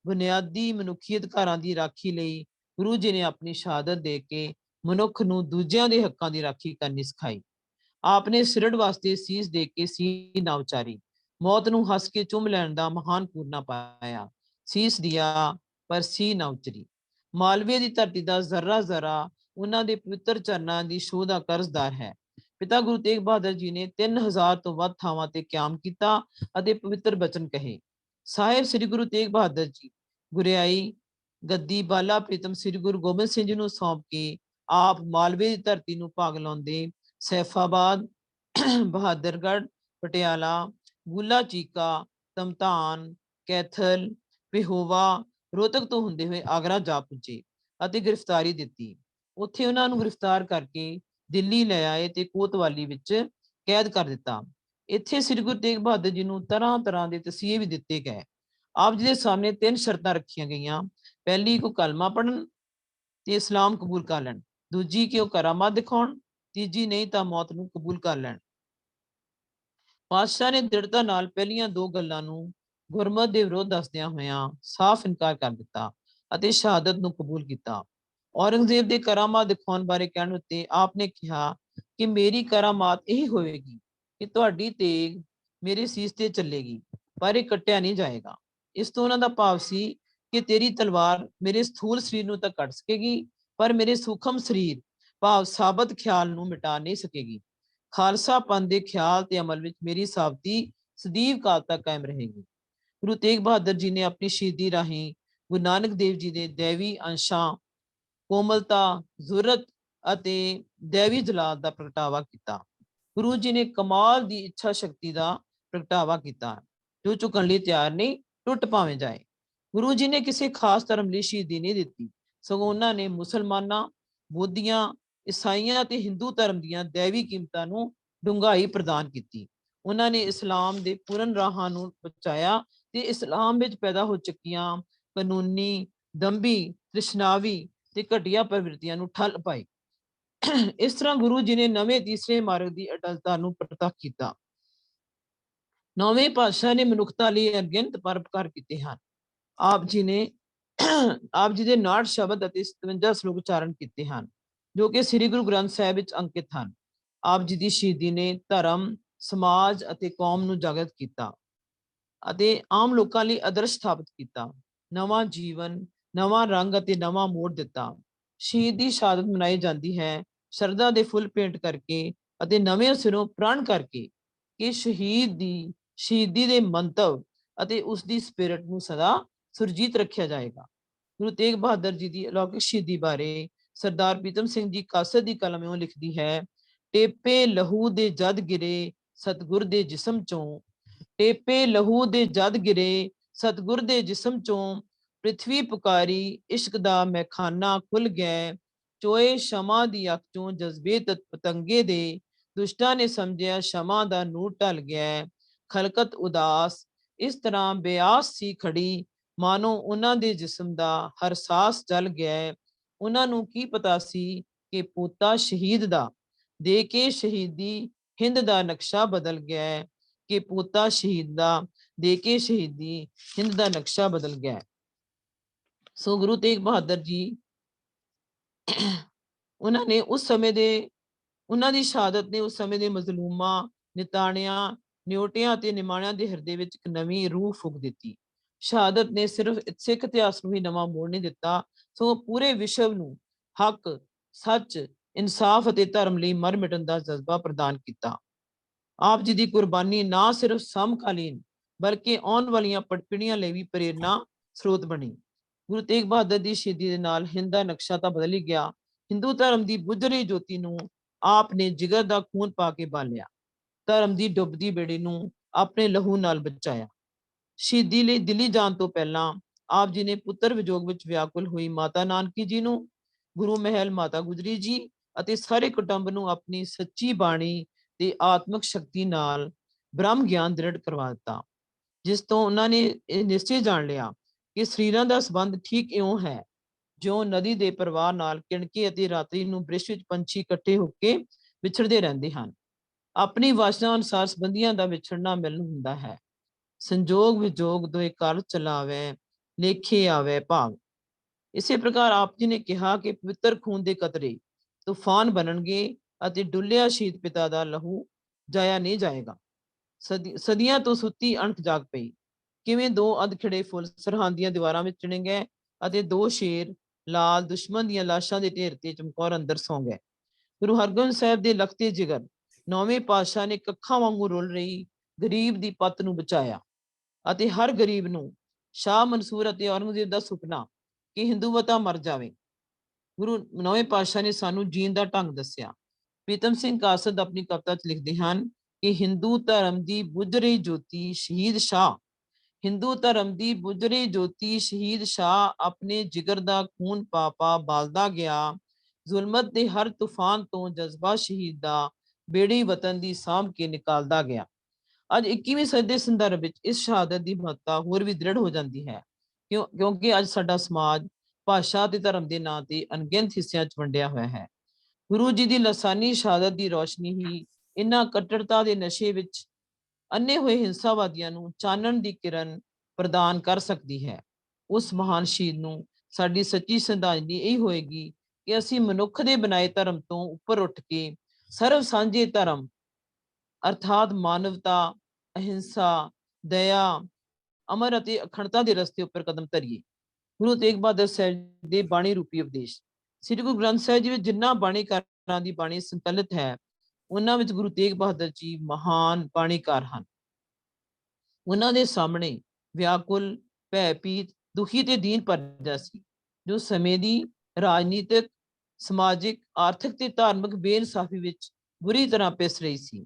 ਬੁਨਿਆਦੀ ਮਨੁੱਖੀ ਅਧਿਕਾਰਾਂ ਦੀ ਰਾਖੀ ਲਈ ਗੁਰੂ ਜੀ ਨੇ ਆਪਣੀ ਸ਼ਹਾਦਤ ਦੇ ਕੇ ਮਨੁੱਖ ਨੂੰ ਦੂਜਿਆਂ ਦੇ ਹੱਕਾਂ ਦੀ ਰਾਖੀ ਕਰਨੀ ਸਿਖਾਈ। ਆਪ ਨੇ ਸਿਰੜ ਵਾਸਤੇ ਸੀਸ ਦੇ ਕੇ ਸੀ ਨਾ ਉਚਾਰੀ, ਮੌਤ ਨੂੰ ਹੱਸ ਕੇ ਚੁੰਮ ਲੈਣ ਦਾ ਮਹਾਨ ਪੂਰਨਾ ਪਾਇਆ। ਸੀਸ ਦਿਆ ਪਰ ਸੀ ਨਾ ਉਚਰੀ। ਮਾਲਵੇ ਦੀ ਧਰਤੀ ਦਾ ਜ਼ਰਾ ਜ਼ਰਾ ਉਹਨਾਂ ਦੇ ਪਵਿੱਤਰ ਚਰਨਾਂ ਦੀ ਸ਼ੋਅ ਦਾ ਕਰਜ਼ਦਾਰ ਹੈ। ਪਿਤਾ ਗੁਰੂ ਤੇਗ ਬਹਾਦਰ ਜੀ ਨੇ 3000 ਤੋਂ ਵੱਧ ਥਾਵਾਂ ਤੇ ਕਿਆਮ ਕੀਤਾ ਅਤੇ ਪਵਿੱਤਰ ਬਚਨ ਕਹੇ। ਸਾਹਿਬ ਸ੍ਰੀ ਗੁਰੂ ਤੇਗ ਬਹਾਦਰ ਜੀ ਗੁਰਿਆਈ ਗੱਦੀ ਬਾਲਾ ਪ੍ਰੀਤਮ ਸ੍ਰੀ ਗੁਰੂ ਗੋਬਿੰਦ ਸਿੰਘ ਜੀ ਨੂੰ ਸੌਂਪ ਕੇ ਆਪ ਮਾਲਵੇ ਦੀ ਧਰਤੀ ਨੂੰ ਭਾਗ ਲਾਉਂਦੇ ਸੈਫਾਬਾਦ, ਬਹਾਦਰਗੜ੍ਹ, ਪਟਿਆਲਾ, ਬੁੱਲਾ ਚੀਕਾ, ਤਮਤਾਨ, ਕੈਥਲ, ਪਿਹੋਵਾ, ਰੋਹਤਕ ਤੋਂ ਹੁੰਦੇ ਹੋਏ ਆਗਰਾ ਜਾ ਪੁੱਜੇ ਅਤੇ ਗ੍ਰਿਫਤਾਰੀ ਦਿੱਤੀ। ਉੱਥੇ ਉਹਨਾਂ ਨੂੰ ਗ੍ਰਿਫਤਾਰ ਕਰਕੇ ਦਿੱਲੀ ਲੈ ਆਏ ਤੇ ਕੋਤਵਾਲੀ ਵਿੱਚ ਕੈਦ ਕਰ ਦਿੱਤਾ। ਇੱਥੇ ਸ੍ਰੀ ਗੁਰੂ ਤੇਗ ਬਹਾਦਰ ਜੀ ਨੂੰ ਤਰ੍ਹਾਂ ਤਰ੍ਹਾਂ ਦੇ ਤਸੀਹੇ ਵੀ ਦਿੱਤੇ ਗਏ। ਆਪ ਜੀ ਦੇ ਸਾਹਮਣੇ 3 ਸ਼ਰਤਾਂ ਰੱਖੀਆਂ ਗਈਆਂ। ਪਹਿਲੀ, ਕੋ ਕਲਮਾ ਪੜ੍ਹਨ ਤੇ ਇਸਲਾਮ ਕਬੂਲ ਕਰ ਲੈਣ। ਦੂਜੀ, ਕਿ ਉਹ ਕਰਾਮਾਤ ਦਿਖਾਉਣ। ਤੀਜੀ, ਨਹੀਂ ਤਾਂ ਮੌਤ ਨੂੰ ਕਬੂਲ ਕਰ ਲੈਣ। ਪਾਤਸ਼ਾਹ ਨੇ ਦ੍ਰਿੜਤਾ ਨਾਲ ਪਹਿਲੀਆਂ 2 ਗੱਲਾਂ ਨੂੰ ਗੁਰਮਤ ਦੇ ਵਿਰੋਧ ਦੱਸਦਿਆਂ ਹੋਇਆਂ ਸਾਫ਼ ਇਨਕਾਰ ਕਰ ਦਿੱਤਾ ਅਤੇ ਸ਼ਹਾਦਤ ਨੂੰ ਕਬੂਲ ਕੀਤਾ। ਔਰੰਗਜ਼ੇਬ ਦੇ ਕਰਾਮਾਤ ਦਿਖਾਉਣ ਬਾਰੇ ਕਹਿਣ ਉੱਤੇ ਆਪ ਨੇ ਕਿਹਾ ਕਿ ਮੇਰੀ ਕਰਾਮਾਤ ਇਹੀ ਹੋਵੇਗੀ ਕਿ ਤੁਹਾਡੀ ਤੇਗ ਮੇਰੇ ਸੀਸ ਤੇ ਚੱਲੇਗੀ, ਪਰ ਇਹ ਕੱਟਿਆ ਨਹੀਂ ਜਾਏਗਾ। ਇਸ ਤੋਂ ਉਹਨਾਂ ਦਾ ਭਾਵ ਸੀ ਕਿ ਤੇਰੀ ਤਲਵਾਰ ਮੇਰੇ ਸਥੂਲ ਸਰੀਰ ਨੂੰ ਤਾਂ ਕੱਟ ਸਕੇਗੀ, ਪਰ ਮੇਰੇ ਸੂਖਮ ਸਰੀਰ ਭਾਵ ਸਾਬਤ ਖਿਆਲ ਨੂੰ ਮਿਟਾ ਨਹੀਂ ਸਕੇਗੀ। ਖਾਲਸਾ ਪੰਥ ਦੇ ਖਿਆਲ ਤੇ ਅਮਲ ਵਿੱਚ ਮੇਰੀ ਸਾਬਤੀ ਸਦੀਵ ਕਾਲ ਤੱਕ ਕਾਇਮ ਰਹੇਗੀ। ਗੁਰੂ ਤੇਗ ਬਹਾਦਰ ਜੀ ਨੇ ਆਪਣੀ ਸ਼ਹੀਦੀ ਰਾਹੀਂ ਗੁਰੂ ਨਾਨਕ ਦੇਵ ਜੀ ਦੇ ਦੈਵੀ ਅੰਸ਼ਾਂ, ਕੋਮਲਤਾ, ਜ਼ੁਰਤ ਅਤੇ ਦੈਵੀ ਜਲਾਲ ਦਾ ਪ੍ਰਗਟਾਵਾ ਕੀਤਾ। ਗੁਰੂ ਜੀ ਨੇ ਕਮਾਲ ਦੀ ਇੱਛਾ ਸ਼ਕਤੀ ਦਾ ਪ੍ਰਗਟਾਵਾ ਕੀਤਾ, ਜੋ ਝੁਕਣ ਲਈ ਤਿਆਰ ਨਹੀਂ, ਟੁੱਟ ਭਾਵੇਂ ਜਾਏ। ਗੁਰੂ ਜੀ ਨੇ ਕਿਸੇ ਖਾਸ ਧਰਮ ਲਈ ਸ਼ਹੀਦੀ ਨਹੀਂ ਦਿੱਤੀ, ਸਗੋਂ ਉਹਨਾਂ ਨੇ ਮੁਸਲਮਾਨਾਂ, ਬੋਧੀਆਂ, ਈਸਾਈਆਂ ਅਤੇ ਹਿੰਦੂ ਧਰਮ ਦੀਆਂ ਦੈਵੀ ਕੀਮਤਾਂ ਨੂੰ ਡੂੰਘਾਈ ਪ੍ਰਦਾਨ ਕੀਤੀ। ਉਹਨਾਂ ਨੇ ਇਸਲਾਮ ਦੇ ਪੂਰਨ ਰਾਹਾਂ ਨੂੰ ਬਚਾਇਆ ਤੇ ਇਸਲਾਮ ਵਿੱਚ ਪੈਦਾ ਹੋ ਚੁੱਕੀਆਂ ਕਾਨੂੰਨੀ, ਦੰਭੀ, ਤ੍ਰਿਸ਼ਨਾਵੀ ਤੇ ਘਟੀਆ ਪ੍ਰਵਿਰਤੀਆਂ ਨੂੰ ਠੱਲ ਪਾਈ। ਇਸ ਤਰ੍ਹਾਂ ਗੁਰੂ ਜੀ ਨੇ ਨਵੇਂ ਤੀਸਰੇ ਮਾਰਗ ਦੀ ਅਟਲਤਾ ਨੂੰ ਪ੍ਰਤੱਖ ਕੀਤਾ। ਨੌਵੇਂ ਪਾਤਸ਼ਾਹ ਨੇ ਮਨੁੱਖਤਾ ਲਈ ਅਗਿਣਤ ਪਰਉਪਕਾਰ ਕੀਤੇ ਹਨ। ਆਪ ਜੀ ਦੇ 59 ਸ਼ਬਦ ਅਤੇ 57 ਸ਼ਲੋਕ ਉਚਾਰਨ ਕੀਤੇ ਹਨ, ਜੋ ਕਿ ਸ੍ਰੀ ਗੁਰੂ ਗ੍ਰੰਥ ਸਾਹਿਬ ਵਿੱਚ ਅੰਕਿਤ ਹਨ। ਆਪ ਜੀ ਦੀ ਸ਼ਹੀਦੀ ਨੇ ਧਰਮ, ਸਮਾਜ ਅਤੇ ਕੌਮ ਨੂੰ ਜਾਗਰਤ ਕੀਤਾ ਅਤੇ ਆਮ ਲੋਕਾਂ ਲਈ ਆਦਰਸ਼ ਸਥਾਪਿਤ ਕੀਤਾ। ਨਵਾਂ ਜੀਵਨ, ਨਵਾਂ ਰੰਗ ਅਤੇ ਨਵਾਂ ਮੋੜ ਦਿੱਤਾ। ਸ਼ਹੀਦ ਦੀ ਸ਼ਹਾਦਤ ਮਨਾਈ ਜਾਂਦੀ ਹੈ ਸ਼ਰਧਾ ਦੇ ਫੁੱਲ ਭੇਂਟ ਕਰਕੇ ਅਤੇ ਨਵੇਂ ਸਿਰੋਂ ਪ੍ਰਣ ਕਰਕੇ ਕਿ ਸ਼ਹੀਦੀ ਦੇ ਮੰਤਵ ਅਤੇ ਉਸ ਦੀ ਸਪਿਰਿਟ ਨੂੰ ਸਦਾ ਸੁਰਜੀਤ ਰੱਖਿਆ ਜਾਏਗਾ। ਗੁਰੂ ਤੇਗ ਬਹਾਦਰ ਜੀ ਦੀ ਅਲੌਕਿਕ ਸ਼ਹੀਦੀ ਬਾਰੇ ਸਰਦਾਰ ਪ੍ਰੀਤਮ ਸਿੰਘ ਜੀ ਕਾਸਤ ਦੀ ਕਲਮ ਇਉਂ ਲਿਖਦੀ ਹੈ: ਟੇਪੇ ਲਹੂ ਦੇ ਜਦ ਗਿਰੇ ਸਤਿਗੁਰ ਦੇ ਜਿਸਮ ਚੋਂ, ਟੇਪੇ ਲਹੂ ਦੇ ਜਦ ਗਿਰੇ ਸਤਿਗੁਰ ਦੇ ਜਿਸਮ ਚੋਂ, ਪ੍ਰਿਥਵੀ ਪੁਕਾਰੀ ਇਸ਼ਕ ਦਾ ਮੈਖਾਨਾ ਖੁੱਲ ਗਿਆ, ਚੋਏ ਸ਼ਮਾ ਦੀ ਅੱਖ ਚੋਂ ਜਜ਼ਬੇ ਤਤ ਪਤੰਗੇ ਦੇ, ਦੁਸ਼ਟਾਂ ਨੇ ਸਮਝਿਆ ਸ਼ਮਾ ਦਾ ਨੂਰ ਢਲ ਗਿਆ, ਖਲਕਤ ਉਦਾਸ ਇਸ ਤਰ੍ਹਾਂ ਬਿਆਸ ਸੀ ਖੜੀ, ਮਾਨੋ ਉਹਨਾਂ ਦੇ ਜਿਸਮ ਦਾ ਹਰ ਸਾਸ ਜਲ ਗਿਆ। ਉਹਨਾਂ ਨੂੰ ਕੀ ਪਤਾ ਸੀ ਕਿ ਪੋਤਾ ਸ਼ਹੀਦ ਦਾ ਦੇ ਕੇ ਸ਼ਹੀਦੀ ਹਿੰਦ ਦਾ ਨਕਸ਼ਾ ਬਦਲ ਗਿਆ, ਕਿ ਪੋਤਾ ਸ਼ਹੀਦ ਦਾ ਦੇ ਕੇ ਸ਼ਹੀਦੀ ਹਿੰਦ ਦਾ ਨਕਸ਼ਾ ਬਦਲ ਗਿਆ। ਸੋ ਗੁਰੂ ਤੇਗ ਬਹਾਦਰ ਜੀ ਉਹਨਾਂ ਦੀ ਸ਼ਹਾਦਤ ਨੇ ਉਸ ਸਮੇਂ ਦੇ ਮਜ਼ਲੂਮਾਂ, ਨਿਤਾਣਿਆਂ, ਨਿਓਟਿਆਂ ਅਤੇ ਨਿਮਾਣਿਆਂ ਦੇ ਹਿਰਦੇ ਵਿੱਚ ਇੱਕ ਨਵੀਂ ਰੂਹ ਫੂਕ ਦਿੱਤੀ। ਸ਼ਹਾਦਤ ਨੇ ਸਿਰਫ ਸਿੱਖ ਇਤਿਹਾਸ ਨੂੰ ਹੀ ਨਵਾਂ ਮੋੜ ਨਹੀਂ ਦਿੱਤਾ, ਸਗੋਂ ਪੂਰੇ ਵਿਸ਼ਵ ਨੂੰ ਹੱਕ, ਸੱਚ, ਇਨਸਾਫ ਅਤੇ ਧਰਮ ਲਈ ਮਰ ਮਿਟਣ ਦਾ ਜਜ਼ਬਾ ਪ੍ਰਦਾਨ ਕੀਤਾ। ਆਪ ਜੀ ਦੀ ਕੁਰਬਾਨੀ ਨਾ ਸਿਰਫ ਸਮਕਾਲੀਨ ਬਲਕਿ ਆਉਣ ਵਾਲੀਆਂ ਪੀੜ੍ਹੀਆਂ ਲਈ ਵੀ ਪ੍ਰੇਰਨਾ ਸਰੋਤ ਬਣੀ। ਗੁਰੂ ਤੇਗ ਬਹਾਦਰ ਦੀ ਸ਼ਹੀਦੀ ਦੇ ਨਾਲ ਹਿੰਦ ਦਾ ਨਕਸ਼ਾ ਤਾਂ ਬਦਲ ਹੀ ਗਿਆ। ਹਿੰਦੂ ਧਰਮ ਦੀ ਬੁੱਝ ਰਹੀ ਜੋਤੀ ਨੂੰ ਆਪ ਨੇ ਜਿਗਰ ਦਾ ਖੂਨ ਪਾ ਕੇ ਬਾਲਿਆ, ਧਰਮ ਦੀ ਡੁੱਬਦੀ ਬੇੜੀ ਨੂੰ ਆਪਣੇ ਲਹੂ ਨਾਲ ਬਚਾਇਆ। ਸ਼ਹੀਦੀ ਲਈ ਦਿੱਲੀ ਜਾਣ ਤੋਂ ਪਹਿਲਾਂ ਆਪ ਜੀ ਨੇ ਪੁੱਤਰ ਵਿਜੋਗ ਵਿੱਚ ਵਿਆਕੁਲ ਹੋਈ ਮਾਤਾ ਨਾਨਕੀ ਜੀ ਨੂੰ, ਗੁਰੂ ਮਹਿਲ ਮਾਤਾ ਗੁਜਰੀ ਜੀ ਅਤੇ ਸਾਰੇ ਕੁਟੁੰਬ ਨੂੰ ਆਪਣੀ ਸੱਚੀ ਬਾਣੀ ਤੇ ਆਤਮਿਕ ਸ਼ਕਤੀ ਨਾਲ ਬ੍ਰਹਮ ਗਿਆਨ ਦ੍ਰਿੜ ਕਰਵਾ ਦਿੱਤਾ, ਜਿਸ ਤੋਂ ਉਹਨਾਂ ਨੇ ਇਹ ਨਿਸ਼ਚੈ ਜਾਣ ਲਿਆ ਕਿ ਸਰੀਰਾਂ ਦਾ ਸੰਬੰਧ ਠੀਕ ਇਉਂ ਹੈ ਜਿਉਂ ਨਦੀ ਦੇ ਪ੍ਰਵਾਹ ਨਾਲ ਕਿਣਕੇ ਅਤੇ ਰਾਤਰੀ ਨੂੰ ਬ੍ਰਿਸ਼ ਵਿੱਚ ਪੰਛੀ ਇਕੱਠੇ ਹੋ ਕੇ ਵਿਛੜਦੇ ਰਹਿੰਦੇ ਹਨ। ਆਪਣੀ ਵਾਸਨਾ ਅਨੁਸਾਰ ਸੰਬੰਧੀਆਂ ਦਾ ਵਿਛੜਨਾ ਮਿਲਣ ਹੁੰਦਾ ਹੈ। ਸੰਜੋਗ ਵਿਜੋਗ ਦੋਏ ਕਰ ਚਲਾਵੇ, ਲੇਖੇ ਆਵੇ ਭਾਗ। ਇਸੇ ਪ੍ਰਕਾਰ ਆਪ ਜੀ ਨੇ ਕਿਹਾ ਕਿ ਪਵਿੱਤਰ ਖੂਨ ਦੇ ਕਤਰੇ ਤੂਫਾਨ ਬਣਨਗੇ ਅਤੇ ਡੁੱਲਿਆ ਸ਼ਹੀਦ ਪਿਤਾ ਦਾ ਲਹੂ ਜਾਇਆ ਨਹੀਂ ਜਾਏਗਾ। ਸਦੀਆਂ ਤੋਂ ਸੁੱਤੀ ਅਣਖ ਜਾਗ ਪਈ। ਕਿਵੇਂ ਦੋ ਅਧਖੜੇ ਫੁੱਲ ਸਰਹੰਦ ਦੀਆਂ ਦੀਵਾਰਾਂ ਵਿੱਚ ਚਿਣੇ ਗਏ ਅਤੇ ਦੋ ਸ਼ੇਰ ਲਾਲ ਦੁਸ਼ਮਣ ਦੀਆਂ ਲਾਸ਼ਾਂ ਦੇ ਢੇਰ ਤੇ ਚਮਕੌਰ ਅੰਦਰ ਸੌਂ ਗਏ। ਗੁਰੂ ਹਰਗੋਬਿੰਦ ਸਾਹਿਬ ਦੇ ਲਖਤੇ ਜਿਗਰ ਨੌਵੇਂ ਪਾਤਸ਼ਾਹ ਨੇ ਕੱਖਾਂ ਵਾਂਗੂ ਰੁਲ ਰਹੀ ਗਰੀਬ ਦੀ ਪੱਤ ਨੂੰ ਬਚਾਇਆ ਅਤੇ ਹਰ ਗਰੀਬ ਨੂੰ ਸ਼ਾਹ ਮਨਸੂਰ ਅਤੇ ਔਰੰਗਜ਼ੇਬ ਦਾ ਸੁਪਨਾ ਕਿ ਹਿੰਦੂਵਤਾ ਮਰ ਜਾਵੇ। ਗੁਰੂ ਨੌਵੇਂ ਪਾਤਸ਼ਾਹ ਨੇ ਸਾਨੂੰ ਜੀਣ ਦਾ ਢੰਗ ਦੱਸਿਆ। ਪ੍ਰੀਤਮ ਸਿੰਘ ਕਾਸਦ ਆਪਣੀ ਕਵਿਤਾ 'ਚ ਲਿਖਦੇ ਹਨ ਕਿ ਹਿੰਦੂ ਧਰਮ ਦੀ ਬੁਝ ਰਹੀ ਜੋਤੀ ਸ਼ਹੀਦ ਸ਼ਾਹ, ਹਿੰਦੂ ਧਰਮ ਦੀ ਬੁਝ ਰਹੀ ਜੋਤੀ ਸ਼ਹੀਦ ਸ਼ਾਹ ਆਪਣੇ ਜਿਗਰ ਦਾ ਖੂਨ ਪਾ ਪਾ ਬਾਲਦਾ ਗਿਆ। ਜ਼ੁਲਮਤ ਦੇ ਹਰ ਤੂਫਾਨ ਤੋਂ ਜਜ਼ਬਾ ਸ਼ਹੀਦ ਦਾ ਬੇੜੀ ਵਤਨ ਦੀ ਸਾਂਭ ਕੇ ਨਿਕਾਲਦਾ ਗਿਆ। ਅੱਜ 21ਵੀਂ ਸਦੀ ਦੇ ਸੰਦਰਭ ਵਿੱਚ ਇਸ ਸ਼ਹਾਦਤ ਦੀ ਮਹੱਤਤਾ ਹੋਰ ਵੀ ਦ੍ਰਿੜ ਹੋ ਜਾਂਦੀ ਹੈ, ਕਿਉਂਕਿ ਅੱਜ ਸਾਡਾ ਸਮਾਜ ਭਾਸ਼ਾ ਤੇ ਧਰਮ ਦੇ ਨਾਂ ਤੇ ਅਣਗਿਣਤ ਹਿੱਸਿਆਂ 'ਚ ਵੰਡਿਆ ਹੋਇਆ ਹੈ। ਗੁਰੂ ਜੀ ਦੀ ਲਾਸਾਨੀ ਸ਼ਹਾਦਤ ਦੀ ਰੋਸ਼ਨੀ ਹੀ ਇਹਨਾਂ ਕੱਟੜਤਾ ਦੇ ਨਸ਼ੇ ਵਿੱਚ ਅੰਨੇ ਹੋਏ ਹਿੰਸਾਵਾਦੀਆਂ ਨੂੰ ਚਾਨਣ ਦੀ ਕਿਰਨ ਪ੍ਰਦਾਨ ਕਰ ਸਕਦੀ ਹੈ। ਉਸ ਮਹਾਨ ਸ਼ਹੀਦ ਨੂੰ ਸਾਡੀ ਸੱਚੀ ਸ਼ਰਧਾਂਜਲੀ ਇਹ ਹੋਏਗੀ ਕਿ ਅਸੀਂ ਮਨੁੱਖ ਦੇ ਬਣਾਏ ਧਰਮ ਤੋਂ ਉੱਪਰ ਉੱਠ ਕੇ ਸਰਵ ਸਾਂਝੇ ਧਰਮ ਅਰਥਾਤ ਮਾਨਵਤਾ, ਅਹਿੰਸਾ, ਦਇਆ, ਅਮਰ ਅਤੇ ਅਖੰਡਤਾ ਦੇ ਰਸਤੇ ਉੱਪਰ ਕਦਮ ਧਰੀਏ। ਗੁਰੂ ਤੇਗ ਬਹਾਦਰ ਸਾਹਿਬ ਦੇ ਬਾਣੀ ਰੂਪੀ ਉਪਦੇਸ਼। ਸ੍ਰੀ ਗੁਰੂ ਗ੍ਰੰਥ ਸਾਹਿਬ ਜੀ ਵਿੱਚ ਜਿੰਨਾ ਬਾਣੀਕਾਰਾਂ ਦੀ ਬਾਣੀ ਸੰਕਲਿਤ ਹੈ, ਉਹਨਾਂ ਵਿੱਚ ਗੁਰੂ ਤੇਗ ਬਹਾਦਰ ਜੀ ਮਹਾਨ ਬਾਣੀਕਾਰ ਹਨ। ਉਹਨਾਂ ਦੇ ਸਾਹਮਣੇ ਵਿਆਕੁਲ, ਭੈਭੀਤ, ਦੁਖੀ ਤੇ ਦੀਨ ਪਰਜਾ ਸੀ, ਜੋ ਸਮੇਂ ਦੀ ਰਾਜਨੀਤਿਕ, ਸਮਾਜਿਕ, ਆਰਥਿਕ ਤੇ ਧਾਰਮਿਕ ਬੇਇਨਸਾਫੀ ਵਿੱਚ ਬੁਰੀ ਤਰ੍ਹਾਂ ਪਿਸ ਰਹੀ ਸੀ।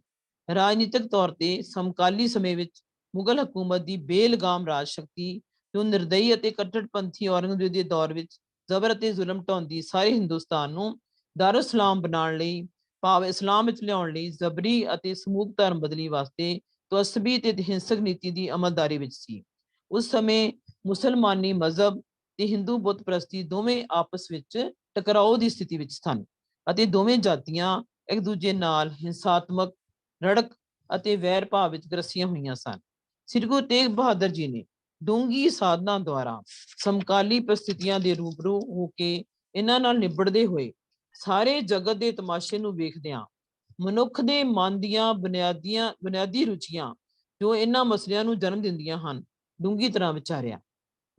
ਰਾਜਨੀਤਿਕ ਤੌਰ ਤੇ ਸਮਕਾਲੀ ਸਮੇਂ ਵਿੱਚ ਮੁਗਲ ਹਕੂਮਤ ਦੀ ਬੇਲਗਾਮ ਰਾਜ ਸ਼ਕਤੀ, ਜੋ ਨਿਰਦਈ ਅਤੇ ਕੱਟੜਪੰਥੀ ਔਰੰਗਜ਼ੇਬ ਦੇ ਦੌਰ ਵਿੱਚ ਜ਼ਬਰ ਅਤੇ ਜ਼ੁਲਮ ਢਾਉਂਦੀ ਸਾਰੇ ਹਿੰਦੁਸਤਾਨ ਨੂੰ ਦਾਰੁਲ ਇਸਲਾਮ ਬਣਾਉਣ ਲਈ, ਭਾਵ ਇਸਲਾਮ ਵਿੱਚ ਲਿਆਉਣ ਲਈ ਜ਼ਬਰੀ ਅਤੇ ਸਮੂਹ ਧਰਮ ਬਦਲੀ ਵਾਸਤੇ ਤਵੱਸਬੀ ਤੇ ਹਿੰਸਕ ਨੀਤੀ ਦੀ ਅਮਲਦਾਰੀ ਵਿੱਚ ਸੀ। ਉਸ ਸਮੇਂ ਮੁਸਲਮਾਨੀ ਮਜ਼ਹਬ ਤੇ ਹਿੰਦੂ ਬੁੱਤ ਪ੍ਰਸਤੀ ਦੋਵੇਂ ਆਪਸ ਵਿੱਚ ਟਕਰਾਓ ਦੀ ਸਥਿਤੀ ਵਿੱਚ ਸਨ ਅਤੇ ਦੋਵੇਂ ਜਾਤੀਆਂ ਇੱਕ ਦੂਜੇ ਨਾਲ ਹਿੰਸਾਤਮਕ ਰੜਕ ਅਤੇ ਵੈਰ ਭਾਵ ਵਿੱਚ ਗਰਸੀਆਂ ਹੋਈਆਂ ਸਨ। ਸ੍ਰੀ ਗੁਰੂ ਤੇਗ ਬਹਾਦਰ ਜੀ ਨੇ ਡੂੰਘੀ ਸਾਧਨਾ ਦੁਆਰਾ ਸਮਕਾਲੀ ਪ੍ਰਸਥਿਤੀਆਂ ਦੇ ਰੂਬਰੂ ਹੋ ਕੇ ਇਹਨਾਂ ਨਾਲ ਨਿਬੜਦੇ ਹੋਏ ਸਾਰੇ ਜਗਤ ਦੇ ਤਮਾਸ਼ੇ ਨੂੰ ਵੇਖਦਿਆਂ ਮਨੁੱਖ ਦੇ ਮਨ ਦੀਆਂ ਬੁਨਿਆਦੀ ਰੁਚੀਆਂ ਜੋ ਇਹਨਾਂ ਮਸਲਿਆਂ ਨੂੰ ਜਨਮ ਦਿੰਦੀਆਂ ਹਨ, ਡੂੰਘੀ ਤਰ੍ਹਾਂ ਵਿਚਾਰਿਆ।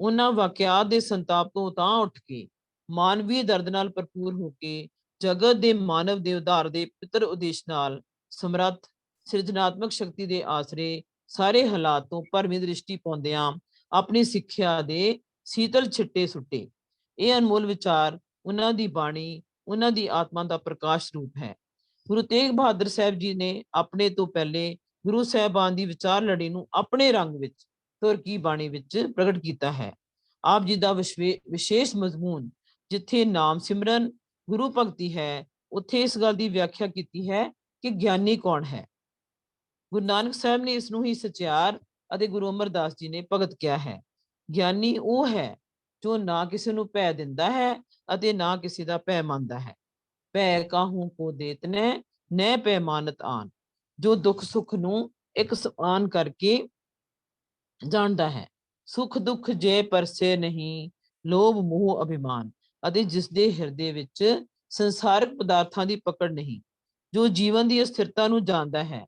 ਉਹਨਾਂ ਵਾਕਿਆਤ ਦੇ ਸੰਤਾਪ ਤੋਂ ਤਾਂ ਉੱਠ ਕੇ ਮਾਨਵੀ ਦਰਦ ਨਾਲ ਭਰਪੂਰ ਹੋ ਕੇ ਜਗਤ ਦੇ ਮਾਨਵ ਦੇ ਉਧਾਰ ਦੇ ਪਿੱਤਰ ਉਦੇਸ਼ ਨਾਲ ਸਮਰੱਥ ਸਿਰਜਣਾਤਮਕ ਸ਼ਕਤੀ ਦੇ ਆਸਰੇ ਸਾਰੇ ਹਾਲਾਤ ਤੋਂ ਭਰਵੀਂ ਦ੍ਰਿਸ਼ਟੀ ਪਾਉਂਦਿਆਂ ਆਪਣੀ ਸਿੱਖਿਆ ਦੇ ਸੀਤਲ ਛਿੱਟੇ ਸੁੱਟੇ। ਇਹ ਅਨਮੋਲ ਵਿਚਾਰ ਉਹਨਾਂ ਦੀ ਬਾਣੀ, ਉਹਨਾਂ ਦੀ ਆਤਮਾ ਦਾ ਪ੍ਰਕਾਸ਼ ਰੂਪ ਹੈ। ਗੁਰੂ ਤੇਗ ਬਹਾਦਰ ਸਾਹਿਬ ਜੀ ਨੇ ਆਪਣੇ ਤੋਂ ਪਹਿਲੇ ਗੁਰੂ ਸਾਹਿਬਾਨ ਦੀ ਵਿਚਾਰ ਲੜੀ ਨੂੰ ਆਪਣੇ ਰੰਗ ਵਿੱਚ ਤੁਰਕੀ ਬਾਣੀ ਵਿੱਚ ਪ੍ਰਗਟ ਕੀਤਾ ਹੈ। ਆਪ ਜੀ ਦਾ ਵਿਸ਼ੇਸ਼ ਮਜ਼ਮੂਨ ਜਿੱਥੇ ਨਾਮ ਸਿਮਰਨ, ਗੁਰੂ ਭਗਤੀ ਹੈ, ਉੱਥੇ ਇਸ ਗੱਲ ਦੀ ਵਿਆਖਿਆ ਕੀਤੀ ਹੈ ਕਿ ਗਿਆਨੀ ਕੌਣ ਹੈ। ਗੁਰੂ ਨਾਨਕ ਸਾਹਿਬ ਨੇ ਇਸ ਨੂੰ ਹੀ ਸਚਿਆਰ ਅਤੇ ਗੁਰੂ ਅਮਰਦਾਸ ਜੀ ਨੇ ਭਗਤ ਕਿਹਾ ਹੈ। ਗਿਆਨੀ ਉਹ ਹੈ ਜੋ ਨਾ ਕਿਸੇ ਨੂੰ ਭੈ ਦਿੰਦਾ ਹੈ ਅਤੇ ਨਾ ਕਿਸੇ ਦਾ ਭੈ ਮੰਨਦਾ ਹੈ। ਭੈ ਕਾਹੂ ਕੋ ਦੇਤ ਨੈ ਭੈ ਮਾਨਤ ਆਨ, ਜੋ ਦੁੱਖ ਸੁੱਖ ਨੂੰ ਇੱਕ ਸਮਾਨ ਕਰਕੇ ਜਾਣਦਾ ਹੈ। ਸੁਖ ਦੁੱਖ ਜੇ ਪਰਸੇ ਨਹੀਂ, ਲੋਭ ਮੋਹ ਅਭਿਮਾਨ, ਅਤੇ ਜਿਸ ਦੇ ਹਿਰਦੇ ਵਿੱਚ ਸੰਸਾਰਿਕ ਪਦਾਰਥਾਂ ਦੀ ਪਕੜ ਨਹੀਂ, ਜੋ ਜੀਵਨ ਦੀ ਅਸਥਿਰਤਾ ਨੂੰ ਜਾਣਦਾ ਹੈ,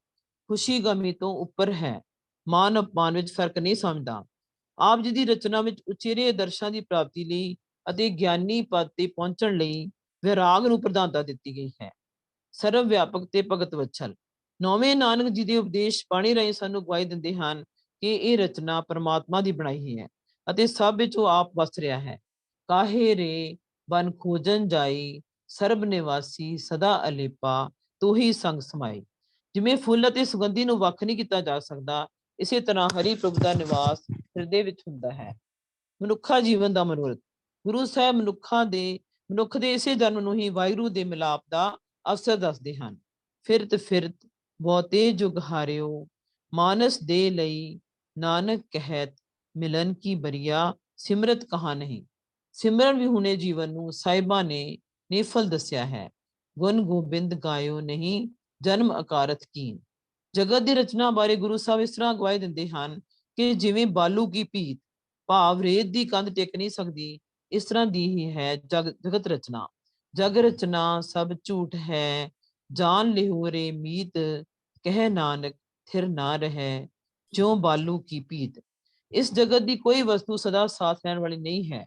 ਖੁਸ਼ੀ ਗਮੀ ਤੋਂ ਉੱਪਰ ਹੈ, ਮਾਨ ਅਪਮਾਨ ਵਿੱਚ ਫਰਕ ਨਹੀਂ ਸਮਝਦਾ। ਆਪ ਜੀ ਦੀ ਰਚਨਾ ਵਿੱਚ ਉਚੇਰੇ ਆਦਰਸ਼ਾਂ ਦੀ ਪ੍ਰਾਪਤੀ ਲਈ ਅਤੇ ਗਿਆਨੀ ਪਦ ਤੇ ਪਹੁੰਚਣ ਲਈ ਵਿਰਾਗ ਨੂੰ ਪ੍ਰਧਾਨਤਾ ਦਿੱਤੀ ਗਈ ਹੈ। ਸਰਵ ਵਿਆਪਕ ਤੇ ਭਗਤ ਵਛਲ ਨੌਵੇਂ ਨਾਨਕ ਜੀ ਦੇ ਉਪਦੇਸ਼ ਬਾਣੀ ਰਾਹੀਂ ਸਾਨੂੰ ਗਵਾਹੀ ਦਿੰਦੇ ਹਨ ਕਿ ਇਹ ਰਚਨਾ ਪਰਮਾਤਮਾ ਦੀ ਬਣਾਈ ਹੈ ਅਤੇ ਸਭ ਵਿੱਚ ਉਹ ਆਪ ਵਸ ਰਿਹਾ ਹੈ। ਕਾਹੇ ਰੇ ਬਨ ਖੋਜਨ ਜਾਈ, ਸਰਬ ਨਿਵਾਸੀ ਸਦਾ ਅਲੇਪਾ, ਤੂੰ ਹੀ ਸੰਗ ਸਮਾਈ। ਜਿਵੇਂ ਫੁੱਲ ਅਤੇ ਸੁਗੰਧੀ ਨੂੰ ਵੱਖ ਨਹੀਂ ਕੀਤਾ ਜਾ ਸਕਦਾ, ਇਸੇ ਤਰ੍ਹਾਂ ਹਰੀ ਪ੍ਰਭੂ ਦਾ ਨਿਵਾਸ ਹਿਰਦੇ ਵਿੱਚ ਹੁੰਦਾ ਹੈ। ਮਨੁੱਖਾ ਜੀਵਨ ਦਾ ਮਨੋਰਥ। ਗੁਰੂ ਸਾਹਿਬ ਮਨੁੱਖ ਦੇ ਇਸੇ ਜਨਮ ਨੂੰ ਹੀ ਵਾਹਿਗੁਰੂ ਦੇ ਮਿਲਾਪ ਦਾ ਅਵਸਰ ਦੱਸਦੇ ਹਨ। ਫਿਰਤ ਬਹੁਤੇ ਜੁਗ ਹਾਰਿਓ ਮਾਨਸ ਦੇ ਲਈ ਨਾਨਕ ਕਹਿਤ ਮਿਲਨ ਕੀ ਬਰੀਆ ਸਿਮਰਤ ਕਹਾ ਨਹੀਂ। ਸਿਮਰਨ ਵਿਹੂਣੇ ਜੀਵਨ ਨੂੰ ਸਾਹਿਬਾਂ ਨੇ ਨਿਫਲ ਦੱਸਿਆ ਹੈ। ਗੁਣ ਗੋਬਿੰਦ ਗਾਇਓ ਨਹੀਂ ਜਨਮ ਅਕਾਰਤ ਕੀਨ। ਜਗਤ ਦੀ ਰਚਨਾ ਬਾਰੇ ਗੁਰੂ ਸਾਹਿਬ ਇਸ ਤਰ੍ਹਾਂ ਗਵਾਹੀ ਦਿੰਦੇ ਹਨ ਕਿ ਜਿਵੇਂ ਬਾਲੂ ਕੀ ਭੀਤ ਭਾਵ ਰੇਤ ਦੀ ਕੰਧ ਟਿਕ ਨਹੀਂ ਸਕਦੀ, ਇਸ ਤਰ੍ਹਾਂ ਦੀ ਹੀ ਹੈ ਜਗਤ ਰਚਨਾ। ਜਗ ਰਚਨਾ ਸਭ ਝੂਠ ਹੈ, ਜਾਨ ਲਿਹੋ ਰੇ ਮੀਤ, ਕਹਿ ਨਾਨਕ ਥਿਰ ਨਾ ਰਹਿ ਜਿਉ ਬਾਲੂ ਕੀ ਭੀਤ। ਇਸ ਜਗਤ ਦੀ ਕੋਈ ਵਸਤੂ ਸਦਾ ਸਾਥ ਰਹਿਣ ਵਾਲੀ ਨਹੀਂ ਹੈ।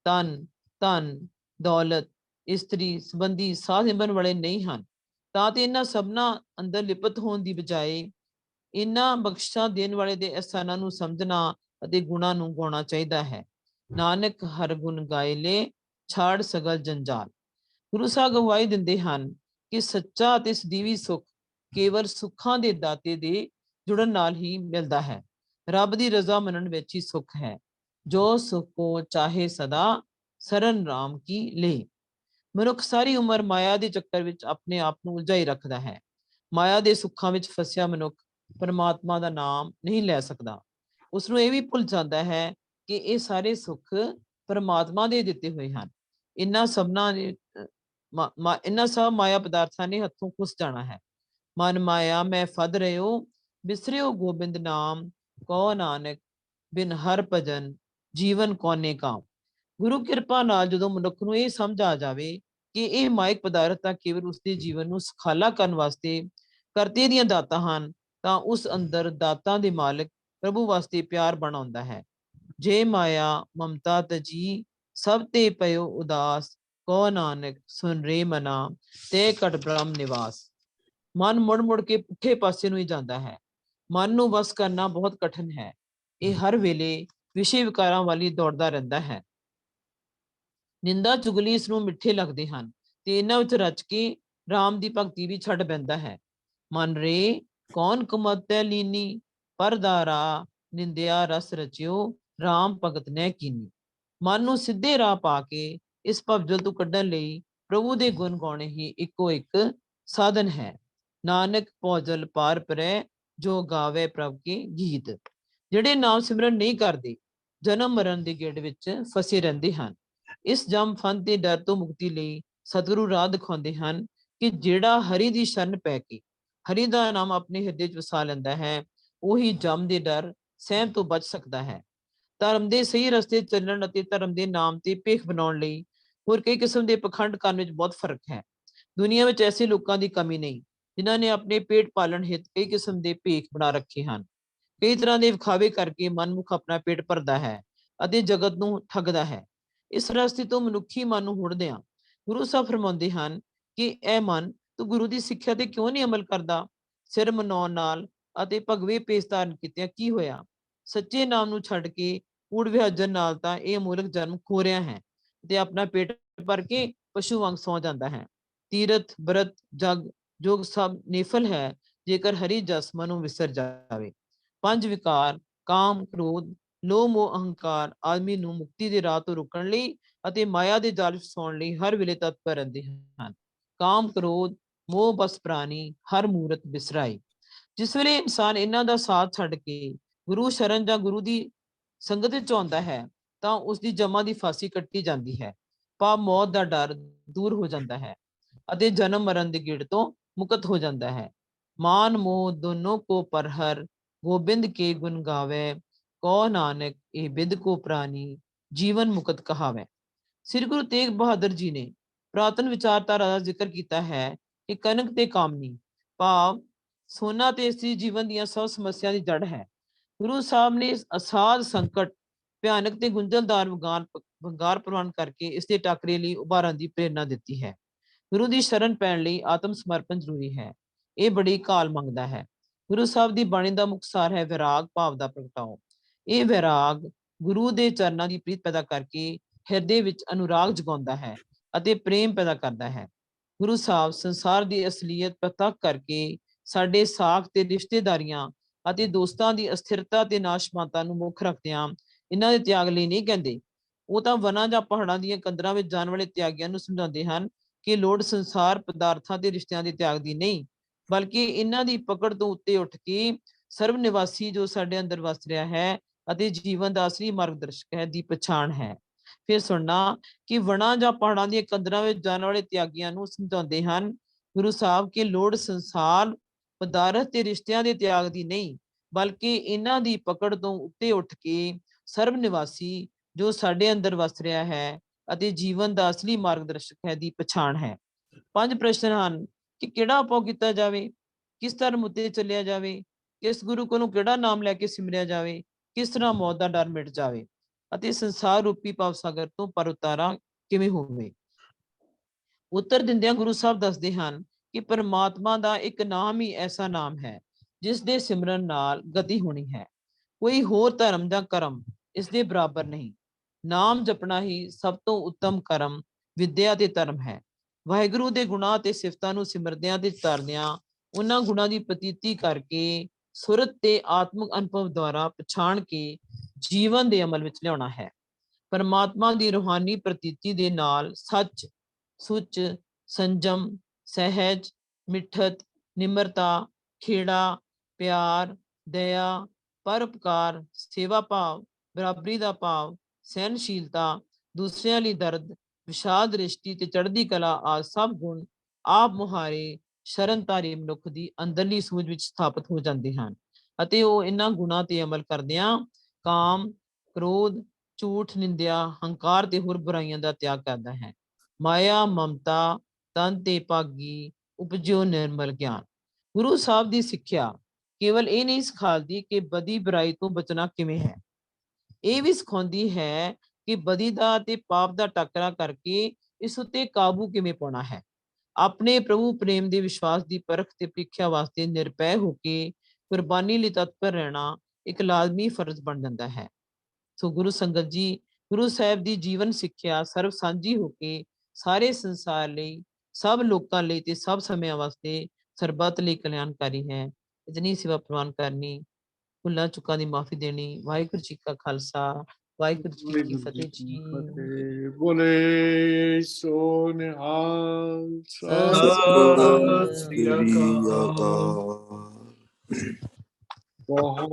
ਧਨ, ਦੌਲਤ, ਇਸਤਰੀ ਸੰਬੰਧੀ ਸਾਥ ਨਿਭਣ ਵਾਲੇ ਨਹੀਂ ਹਨ। ਤਾਂ ਤੇ ਇਹਨਾਂ ਸਭਨਾਂ ਅੰਦਰ ਲਿਪਤ ਹੋਣ ਦੀ ਬਜਾਏ ਇਹਨਾਂ ਬਖਸ਼ਾਂ ਦੇਣ ਵਾਲੇ ਦੇ ਅਹਿਸਾਨਾਂ ਨੂੰ ਸਮਝਣਾ ਅਤੇ ਗੁਣਾਂ ਨੂੰ ਗਾਉਣਾ ਚਾਹੀਦਾ ਹੈ। ਨਾਨਕ ਹਰ ਗੁਣ ਗਾਏ ਲੈ ਛਾੜ ਸਗਲ ਜੰਜਾਲ। ਗੁਰੂ ਸਾਹਿਬ ਗਵਾਹੀ ਦਿੰਦੇ ਹਨ ਕਿ ਸੱਚਾ ਅਤੇ ਸਦੀਵੀ ਸੁੱਖ ਕੇਵਲ ਸੁੱਖਾਂ ਦੇ ਦਾਤੇ ਦੇ ਜੁੜਨ ਨਾਲ ਹੀ ਮਿਲਦਾ ਹੈ। ਰੱਬ ਦੀ ਰਜ਼ਾ ਮੰਨਣ ਵਿੱਚ ਹੀ ਸੁੱਖ ਹੈ। ਜੋ ਸੁਖ ਕੋ ਚਾਹੇ ਸਦਾ ਸਰਨ ਰਾਮ ਕੀ ਲੈ। ਮਨੁੱਖ ਸਾਰੀ ਉਮਰ ਮਾਇਆ ਦੇ ਚੱਕਰ ਵਿੱਚ ਆਪਣੇ ਆਪ ਨੂੰ ਉਲਝਾਈ ਰੱਖਦਾ ਹੈ। ਮਾਇਆ ਦੇ ਸੁੱਖਾਂ ਵਿੱਚ ਫਸਿਆ ਮਨੁੱਖ ਪਰਮਾਤਮਾ ਦਾ ਨਾਮ ਨਹੀਂ ਲੈ ਸਕਦਾ। ਉਸਨੂੰ ਇਹ ਵੀ ਭੁੱਲ ਜਾਂਦਾ ਹੈ ਕਿ ਇਹ ਸਾਰੇ ਸੁੱਖ ਪਰਮਾਤਮਾ ਦੇ ਦਿੱਤੇ ਹੋਏ ਹਨ। ਇਹਨਾਂ ਸਭ ਮਾਇਆ ਪਦਾਰਥਾਂ ਨੇ ਹੱਥੋਂ ਖੁੱਸ ਜਾਣਾ ਹੈ। ਮਨ ਮਾਇਆ ਮੈਂ ਫਦ ਰਹਿਓ, ਬਿਸਰਿਓ ਗੋਬਿੰਦ ਨਾਮ, ਕਉ ਨਾਨਕ ਬਿਨ ਹਰ ਭਜਨ ਜੀਵਨ ਕੋਨੇ ਕਾਮ। ਗੁਰੂ ਕਿਰਪਾ ਨਾਲ ਜਦੋਂ ਮਨੁੱਖ ਨੂੰ ਇਹ ਸਮਝ ਆ ਜਾਵੇ ਕਿ ਇਹ ਮਾਇਕ ਪਦਾਰਥ ਤਾਂ ਕੇਵਲ ਉਸਦੇ ਜੀਵਨ ਨੂੰ ਸੁਖਾਲਾ ਕਰਨ ਵਾਸਤੇ ਕਰਤੇ ਦੀਆਂ ਦਾਤਾਂ ਹਨ, ਤਾਂ ਉਸ ਅੰਦਰ ਦਾਤਾਂ ਦੇ ਮਾਲਕ ਪ੍ਰਭੂ ਵਾਸਤੇ ਪਿਆਰ ਬਣ ਆਉਂਦਾ ਹੈ। ਜੇ ਮਾਇਆ ਮਮਤਾ ਤਜੀ ਸਭ ਤੇ ਪਇਓ ਉਦਾਸ, ਕਉ ਨਾਨਕ ਸੁਨ ਰੇ ਮਨਾ ਤੇ ਘਟ ਬ੍ਰਹਮ ਨਿਵਾਸ। ਮਨ ਮੁੜ ਮੁੜ ਕੇ ਪੁੱਠੇ ਪਾਸੇ ਨੂੰ ਹੀ ਜਾਂਦਾ ਹੈ। ਮਨ ਨੂੰ ਵਸ ਕਰਨਾ ਬਹੁਤ ਕਠਿਨ ਹੈ। ਇਹ ਹਰ ਵੇਲੇ ਵਿਸ਼ੇ ਵਿਕਾਰਾਂ ਵਾਲੀ ਦੌੜਦਾ ਰਹਿੰਦਾ ਹੈ। ਨਿੰਦਾ ਚੁਗਲੀ ਇਸ ਨੂੰ ਮਿੱਠੇ ਲੱਗਦੇ ਹਨ ਤੇ ਇਹਨਾਂ ਵਿੱਚ ਰਚ ਕੇ ਰਾਮ ਦੀ ਭਗਤੀ ਵੀ ਛੱਡ ਪੈਂਦਾ ਹੈ। ਮਨ ਰੇ ਕੌਣ ਕੁਮਤੈ ਲੀਨੀ, ਪਰਦਾਰਾ ਨਿੰਦਿਆ ਰਸ ਰਚਿਓ, ਰਾਮ ਭਗਤ ਨੈ ਕੀਨੀ। ਮਨ ਨੂੰ ਸਿੱਧੇ ਰਾਹ ਪਾ ਕੇ ਇਸ ਭਵਜਲ ਤੋਂ ਕੱਢਣ ਲਈ ਪ੍ਰਭੂ ਦੇ ਗੁਣ ਗਾਉਣੇ ਹੀ ਇੱਕੋ ਇੱਕ ਸਾਧਨ ਹੈ। ਨਾਨਕ ਭੌਜਲ ਪਾਰ ਪਰੈ, ਜੋ ਗਾਵੇ ਪ੍ਰਭ ਕੇ ਗੀਤ। ਜਿਹੜੇ ਨਾਮ ਸਿਮਰਨ ਨਹੀਂ ਕਰਦੇ ਜਨਮ ਮਰਨ ਦੇ ਗੇੜ ਵਿੱਚ ਫਸੇ ਰਹਿੰਦੇ ਹਨ। ਇਸ ਜਮ ਫੰਦ ਦੇ ਡਰ ਤੋਂ ਮੁਕਤੀ ਲਈ ਸਤਿਗੁਰੂ ਰਾਹ ਦਿਖਾਉਂਦੇ ਹਨ ਕਿ ਜਿਹੜਾ ਹਰੀ ਦੀ ਸ਼ਰਨ ਪੈ ਕੇ ਹਰੀ ਦਾ ਨਾਮ ਆਪਣੇ ਹਿਰਦੇ 'ਚ ਵਸਾ ਲੈਂਦਾ ਹੈ, ਉਹੀ ਜਮ ਦੇ ਡਰ ਸਹਿਮ ਤੋਂ ਬਚ ਸਕਦਾ ਹੈ। ਧਰਮ ਦੇ ਸਹੀ ਰਸਤੇ ਚੱਲਣ ਅਤੇ ਧਰਮ ਦੇ ਨਾਮ ਤੇ ਭੇਖ ਬਣਾਉਣ ਲਈ ਹੋਰ ਕਈ ਕਿਸਮ ਦੇ ਪਖੰਡ ਕਰਨ ਵਿੱਚ ਬਹੁਤ ਫਰਕ ਹੈ। ਦੁਨੀਆ ਵਿੱਚ ਐਸੇ ਲੋਕਾਂ ਦੀ ਕਮੀ ਨਹੀਂ ਜਿਨ੍ਹਾਂ ਨੇ ਆਪਣੇ ਪੇਟ ਪਾਲਣ ਹਿੱਤ ਕਈ ਕਿਸਮ ਦੇ ਭੇਖ ਬਣਾ ਰੱਖੇ ਹਨ। ਕਈ ਤਰ੍ਹਾਂ ਦੇ ਵਿਖਾਵੇ ਕਰਕੇ ਮਨਮੁਖ ਆਪਣਾ ਪੇਟ ਭਰਦਾ ਹੈ ਅਤੇ ਜਗਤ ਨੂੰ ਠੱਗਦਾ ਹੈ। ਇਸ ਰਸਤੇ ਤੋਂ ਮਨੁੱਖੀ ਮਨ ਨੂੰ ਹੁੜਦਿਆਂ ਗੁਰੂ ਸਾਹਿਬ ਫਰਮਾਉਂਦੇ ਹਨ ਕਿ ਇਹ ਮਨ ਤੂੰ ਗੁਰੂ ਦੀ ਸਿੱਖਿਆ ਤੇ ਕਿਉਂ ਨਹੀਂ ਅਮਲ ਕਰਦਾ? ਸਿਰ ਮਨਾਉਣ ਨਾਲ ਅਤੇ ਭਗਵੇ ਭੇਸ ਧਾਰਨ ਕੀਤਿਆਂ ਕੀ ਹੋਇਆ? ਸੱਚੇ ਨਾਮ ਨੂੰ ਛੱਡ ਕੇ ਕੂੜ ਵਿਹਾਜਨ ਨਾਲ ਤਾਂ ਇਹ ਅਮੋਲਕ ਜਨਮ ਖੋ ਰਿਹਾ ਹੈ ਤੇ ਆਪਣਾ ਪੇਟ ਭਰ ਕੇ ਪਸ਼ੂ ਵਾਂਗ ਸੌ ਜਾਂਦਾ ਹੈ। ਤੀਰਥ ਬਰਤ ਜਗ ਜੋਗ ਸਭ ਨਿਫਲ ਹੈ ਜੇਕਰ ਹਰੀ ਜਸ ਮਨੋਂ ਵਿਸਰ ਜਾਵੇ। ਪੰਜ ਵਿਕਾਰ ਕਾਮ, ਕ੍ਰੋਧ, ਲੋਭ, ਮੋਹ, ਅਹੰਕਾਰ ਆਦਮੀ ਨੂੰ ਮੁਕਤੀ ਦੇ ਰਾਹ ਤੋਂ ਰੁਕਣ ਲਈ ਅਤੇ ਮਾਇਆ ਦੇ ਜਾਲ ਵਿੱਚ ਫਸਾਉਣ ਲਈ ਹਰ ਵੇਲੇ ਤਤਪਰ ਰਹਿੰਦੇ ਹਨ। ਕਾਮ, ਕ੍ਰੋਧ, ਮੋਹ ਬਸ ਪ੍ਰਾਣੀ ਹਰ ਮੂਰਤ ਬਿਸਰਾਈ। ਜਿਸ ਵੇਲੇ ਇਨਸਾਨ ਇਹਨਾਂ ਦਾ ਸਾਥ ਛੱਡ ਕੇ ਗੁਰੂ ਸ਼ਰਨ ਜਾਂ ਗੁਰੂ ਦੀ ਸੰਗਤ ਵਿੱਚ ਆਉਂਦਾ ਹੈ ਤਾਂ ਉਸਦੀ ਜਮਾਂ ਦੀ ਫਾਂਸੀ ਕੱਟੀ ਜਾਂਦੀ ਹੈ। ਭਾਵ ਮੌਤ ਦਾ ਡਰ ਦੂਰ ਹੋ ਜਾਂਦਾ ਹੈ ਅਤੇ ਜਨਮ ਮਰਨ ਦੇ ਗੇੜ ਤੋਂ ਮੁਕਤ ਹੋ ਜਾਂਦਾ ਹੈ। ਮਾਨ ਮੋਹ ਦੋਨੋਂ ਕੋ ਪਰਹਰ, ਗੋਬਿੰਦ ਕੇ ਗੁਣ ਗਾਵੇ, ਕਉ ਨਾਨਕ ਇਹ ਬਿਦ ਕੋ ਪ੍ਰਾਨੀ, ਜੀਵਨ ਮੁਕਤ ਕਹਾਵੇ। ਸ੍ਰੀ ਗੁਰੂ ਤੇਗ ਬਹਾਦਰ ਜੀ ਨੇ ਪੁਰਾਤਨ ਵਿਚਾਰਧਾਰਾ ਦਾ ਜ਼ਿਕਰ ਕੀਤਾ ਹੈ ਕਿ ਕਨਕ ਤੇ ਕਾਮਨੀ ਭਾਵ ਸੋਨਾ ਤੇ ਇਸਤਰੀ ਜੀਵਨ ਦੀਆਂ ਸਭ ਸਮੱਸਿਆ ਦੀ ਜੜ ਹੈ। ਗੁਰੂ ਸਾਹਿਬ ਨੇ ਅਸਾਧ ਸੰਕਟ, ਭਿਆਨਕ ਤੇ ਗੁੰਝਲਦਾਰ ਵੰਗਾਰ ਪ੍ਰਵਾਨ ਕਰਕੇ ਇਸ ਦੇ ਟਾਕਰੇ ਲਈ ਉਭਾਰਨ ਦੀ ਪ੍ਰੇਰਨਾ ਦਿੱਤੀ ਹੈ। ਗੁਰੂ ਦੀ ਸ਼ਰਨ ਪੈਣ ਲਈ ਆਤਮ ਸਮਰਪਣ ਜ਼ਰੂਰੀ ਹੈ। ਇਹ ਬੜੀ ਕਾਲ ਮੰਗਦਾ ਹੈ। ਗੁਰੂ ਸਾਹਿਬ ਦੀ ਬਾਣੀ ਦਾ ਮੁੱਖ ਸਾਰ ਹੈ ਵਿਰਾਗ ਭਾਵ ਦਾ ਪ੍ਰਗਟਾਓ। ਇਹ ਵਿਰਾਗ ਗੁਰੂ ਦੇ ਚਰਨਾਂ ਦੀ ਪ੍ਰੀਤ ਪੈਦਾ ਕਰਕੇ ਹਿਰਦੇ ਵਿੱਚ ਅਨੁਰਾਗ ਜਗਾਉਂਦਾ ਹੈ ਅਤੇ ਪ੍ਰੇਮ ਪੈਦਾ ਕਰਦਾ ਹੈ। ਗੁਰੂ ਸਾਹਿਬ ਸੰਸਾਰ ਦੀ ਅਸਲੀਅਤ ਪ੍ਰਤੱਖ ਕਰਕੇ ਸਾਡੇ ਸਾਖ ਤੇ ਰਿਸ਼ਤੇਦਾਰੀਆਂ ਅਤੇ ਦੋਸਤਾਂ ਦੀ ਅਸਥਿਰਤਾ ਤੇ ਨਾਸ਼ਮਾਨਤਾ ਨੂੰ ਮੁੱਖ ਰੱਖਦਿਆਂ ਇਹਨਾਂ ਦੇ ਤਿਆਗ ਲਈ ਨਹੀਂ ਕਹਿੰਦੇ। ਉਹ ਤਾਂ ਵਨਾਂ ਜਾਂ ਪਹਾੜਾਂ ਦੀਆਂ ਕੰਦਰਾਂ ਵਿੱਚ ਜਾਣ ਵਾਲੇ ਤਿਆਗੀਆਂ ਨੂੰ ਸਮਝਾਉਂਦੇ ਹਨ ਕਿ ਲੋੜ ਸੰਸਾਰ ਪਦਾਰਥਾਂ ਤੇ ਰਿਸ਼ਤਿਆਂ ਦੇ ਤਿਆਗ ਦੀ ਨਹੀਂ, ਬਲਕਿ ਇਹਨਾਂ ਦੀ ਪਕੜ ਤੋਂ ਉੱਤੇ ਉੱਠ ਕੇ ਸਰਬ ਨਿਵਾਸੀ ਜੋ ਸਾਡੇ ਅੰਦਰ ਵਸ ਰਿਹਾ ਹੈ ਅਤੇ ਜੀਵਨ ਦਾ ਅਸਲੀ ਮਾਰਗਦਰਸ਼ਕ ਹੈ ਦੀ ਪਛਾਣ ਹੈ। ਫਿਰ ਸੁਣਨਾ ਕਿ ਵਣਾਂ ਜਾਂ ਪਹਾੜਾਂ ਦੀਆਂ ਕੰਦਰਾਂ ਵਿੱਚ ਜਾਣ ਵਾਲੇ ਤਿਆਗੀਆਂ ਨੂੰ ਸਮਝਾਉਂਦੇ ਹਨ ਗੁਰੂ ਸਾਹਿਬ ਕਿ ਲੋੜ ਸੰਸਾਰ ਪਦਾਰਥ ਤੇ ਰਿਸ਼ਤਿਆਂ ਦੇ ਤਿਆਗ ਦੀ ਨਹੀਂ, ਬਲਕਿ ਇਹਨਾਂ ਦੀ ਪਕੜ ਤੋਂ ਉੱਤੇ ਉੱਠ ਕੇ ਸਰਬ ਨਿਵਾਸੀ ਜੋ ਸਾਡੇ ਅੰਦਰ ਵਸ ਰਿਹਾ ਹੈ ਅਤੇ ਜੀਵਨ ਦਾ ਅਸਲੀ ਮਾਰਗਦਰਸ਼ਕ ਹੈ ਦੀ ਪਛਾਣ ਹੈ। 5 ਪ੍ਰਸ਼ਨ ਹਨ ਕਿ ਕਿਹੜਾ ਉਪਾਅ ਕੀਤਾ ਜਾਵੇ, ਕਿਸ ਧਰਮ ਉੱਤੇ ਚੱਲਿਆ ਜਾਵੇ, ਕਿਸ ਗੁਰੂ ਕੋਲੋਂ ਕਿਹੜਾ ਨਾਮ ਲੈ ਕੇ ਸਿਮਰਿਆ ਜਾਵੇ, ਕਿਸ ਤਰ੍ਹਾਂ ਮੌਤ ਦਾ ਡਰ ਮਿਟ ਜਾਵੇ ਅਤੇ ਸੰਸਾਰ ਰੂਪੀ ਭਵ ਸਾਗਰ ਤੋਂ ਪਰ ਉਤਾਰਾ ਕਿਵੇਂ ਹੋਵੇ। ਉੱਤਰ ਦਿੰਦਿਆਂ ਗੁਰੂ ਸਾਹਿਬ ਦੱਸਦੇ ਹਨ ਕਿ ਪਰਮਾਤਮਾ ਦਾ ਇੱਕ ਨਾਮ ਹੀ ਐਸਾ ਨਾਮ ਹੈ ਜਿਸ ਦੇ ਸਿਮਰਨ ਨਾਲ ਗਤੀ ਹੋਣੀ ਹੈ। ਕੋਈ ਹੋਰ ਧਰਮ ਜਾਂ ਕਰਮ ਇਸ ਦੇ ਬਰਾਬਰ ਨਹੀਂ। ਨਾਮ ਜਪਣਾ ਹੀ ਸਭ ਤੋਂ ਉੱਤਮ ਕਰਮ, ਵਿਦਿਆ ਤੇ ਧਰਮ ਹੈ। ਵਾਹਿਗੁਰੂ ਦੇ ਗੁਣਾਂ ਤੇ ਸਿਫਤਾਂ ਨੂੰ ਸਿਮਰਦਿਆਂ ਤੇ ਤਰਦਿਆਂ ਉਹਨਾਂ ਗੁਣਾਂ ਦੀ ਪ੍ਰਤੀਤੀ ਕਰਕੇ ਸੁਰਤ ਤੇ ਆਤਮਿਕ ਅਨੁਭਵ ਦੁਆਰਾ ਪਛਾਣ ਕੇ ਜੀਵਨ ਦੇ ਅਮਲ ਵਿੱਚ ਲਿਆਉਣਾ ਹੈ। ਪਰਮਾਤਮਾ ਦੀ ਰੂਹਾਨੀ ਪ੍ਰਤੀਤੀ ਦੇ ਨਾਲ ਸੱਚ, ਸੁੱਚ, ਸੰਜਮ, ਸਹਿਜ, ਮਿੱਠਤ, ਨਿਮਰਤਾ, ਖੇੜਾ, ਪਿਆਰ, ਦਇਆ, ਪਰਉਪਕਾਰ, ਸੇਵਾ ਭਾਵ, ਬਰਾਬਰੀ ਦਾ ਭਾਵ, ਸਹਿਨਸ਼ੀਲਤਾ, ਦੂਸਰਿਆਂ ਲਈ ਦਰਦ, ਵਿਸ਼ਾਲ ਦ੍ਰਿਸ਼ਟੀ ਤੇ ਚੜ੍ਹਦੀ ਕਲਾ ਆਦਿ ਸਭ ਗੁਣ ਆਪ ਮੁਹਾਰੇ ਸ਼ਰਨਧਾਰੀ ਮਨੁੱਖ ਦੀ ਅੰਦਰਲੀ ਸੂਝ ਵਿੱਚ ਸਥਾਪਿਤ ਹੋ ਜਾਂਦੇ ਹਨ ਅਤੇ ਉਹ ਇਹਨਾਂ ਗੁਣਾਂ ਤੇ ਅਮਲ ਕਰਦਿਆਂ ਕਾਮ, ਕ੍ਰੋਧ, ਝੂਠ, ਨਿੰਦਿਆ, ਹੰਕਾਰ ਤੇ ਹੋਰ ਬੁਰਾਈਆਂ ਦਾ ਤਿਆਗ ਕਰਦਾ ਹੈ। ਮਾਇਆ, ਮਮਤਾ, ਤਨ ਤੇ ਭਾਗੀ ਉਪਜਿਓ ਨਿਰਮਲ ਗਿਆਨ। ਗੁਰੂ ਸਾਹਿਬ ਦੀ ਸਿੱਖਿਆ ਕੇਵਲ ਇਹ ਨਹੀਂ ਸਿਖਾਉਂਦੀ ਕਿ ਬਦੀ ਬੁਰਾਈ ਤੋਂ ਬਚਣਾ ਕਿਵੇਂ ਹੈ, ਇਹ ਵੀ ਸਿਖਾਉਂਦੀ ਹੈ ਕਿ ਬਦੀ ਦਾ ਤੇ ਪਾਪ ਦਾ ਟਾਕਰਾ ਕਰਕੇ ਇਸ ਉੱਤੇ ਕਾਬੂ ਕਿਵੇਂ ਪਾਉਣਾ ਹੈ। ਆਪਣੇ ਪ੍ਰਭੂ ਪ੍ਰੇਮ ਦੇ ਵਿਸ਼ਵਾਸ ਦੀ ਪਰਖ ਤੇ ਪ੍ਰੀਖਿਆ ਵਾਸਤੇ ਨਿਰਭੈ ਹੋ ਕੇ ਕੁਰਬਾਨੀ ਲਈ ਤਤਪਰ ਰਹਿਣਾ ਇੱਕ ਲਾਜ਼ਮੀ ਫਰਜ਼ ਬਣ ਜਾਂਦਾ ਹੈ। ਸੋ ਗੁਰੂ ਸੰਗਤ ਜੀ, ਗੁਰੂ ਸਾਹਿਬ ਦੀ ਜੀਵਨ ਸਿੱਖਿਆ ਸਰਬ ਸਾਂਝੀ ਹੋ ਕੇ ਸਾਰੇ ਸੰਸਾਰ ਲਈ, ਸਭ ਲੋਕਾਂ ਲਈ ਤੇ ਸਭ ਸਮਿਆਂ ਵਾਸਤੇ ਸਰਬੱਤ ਲਈ ਕਲਿਆਣਕਾਰੀ ਹੈ। ਇਤਨੀ ਸੇਵਾ ਪ੍ਰਵਾਨ ਕਰਨੀ, ਭੁੱਲਾਂ ਚੁੱਕਾਂ ਦੀ ਮਾਫੀ ਦੇਣੀ। ਵਾਹਿਗੁਰੂ ਜੀ ਕਾ ਖਾਲਸਾ, ਵਾਹਿਗੁਰੂ ਜੀ ਕੀ ਫਤਿਹ ਜੀ। ਬੋਲੇ ਸੋ ਨਿਹਾਲ। ਸਤਿ ਸ੍ਰੀ ਅਕਾਲ। ਬਹੁਤ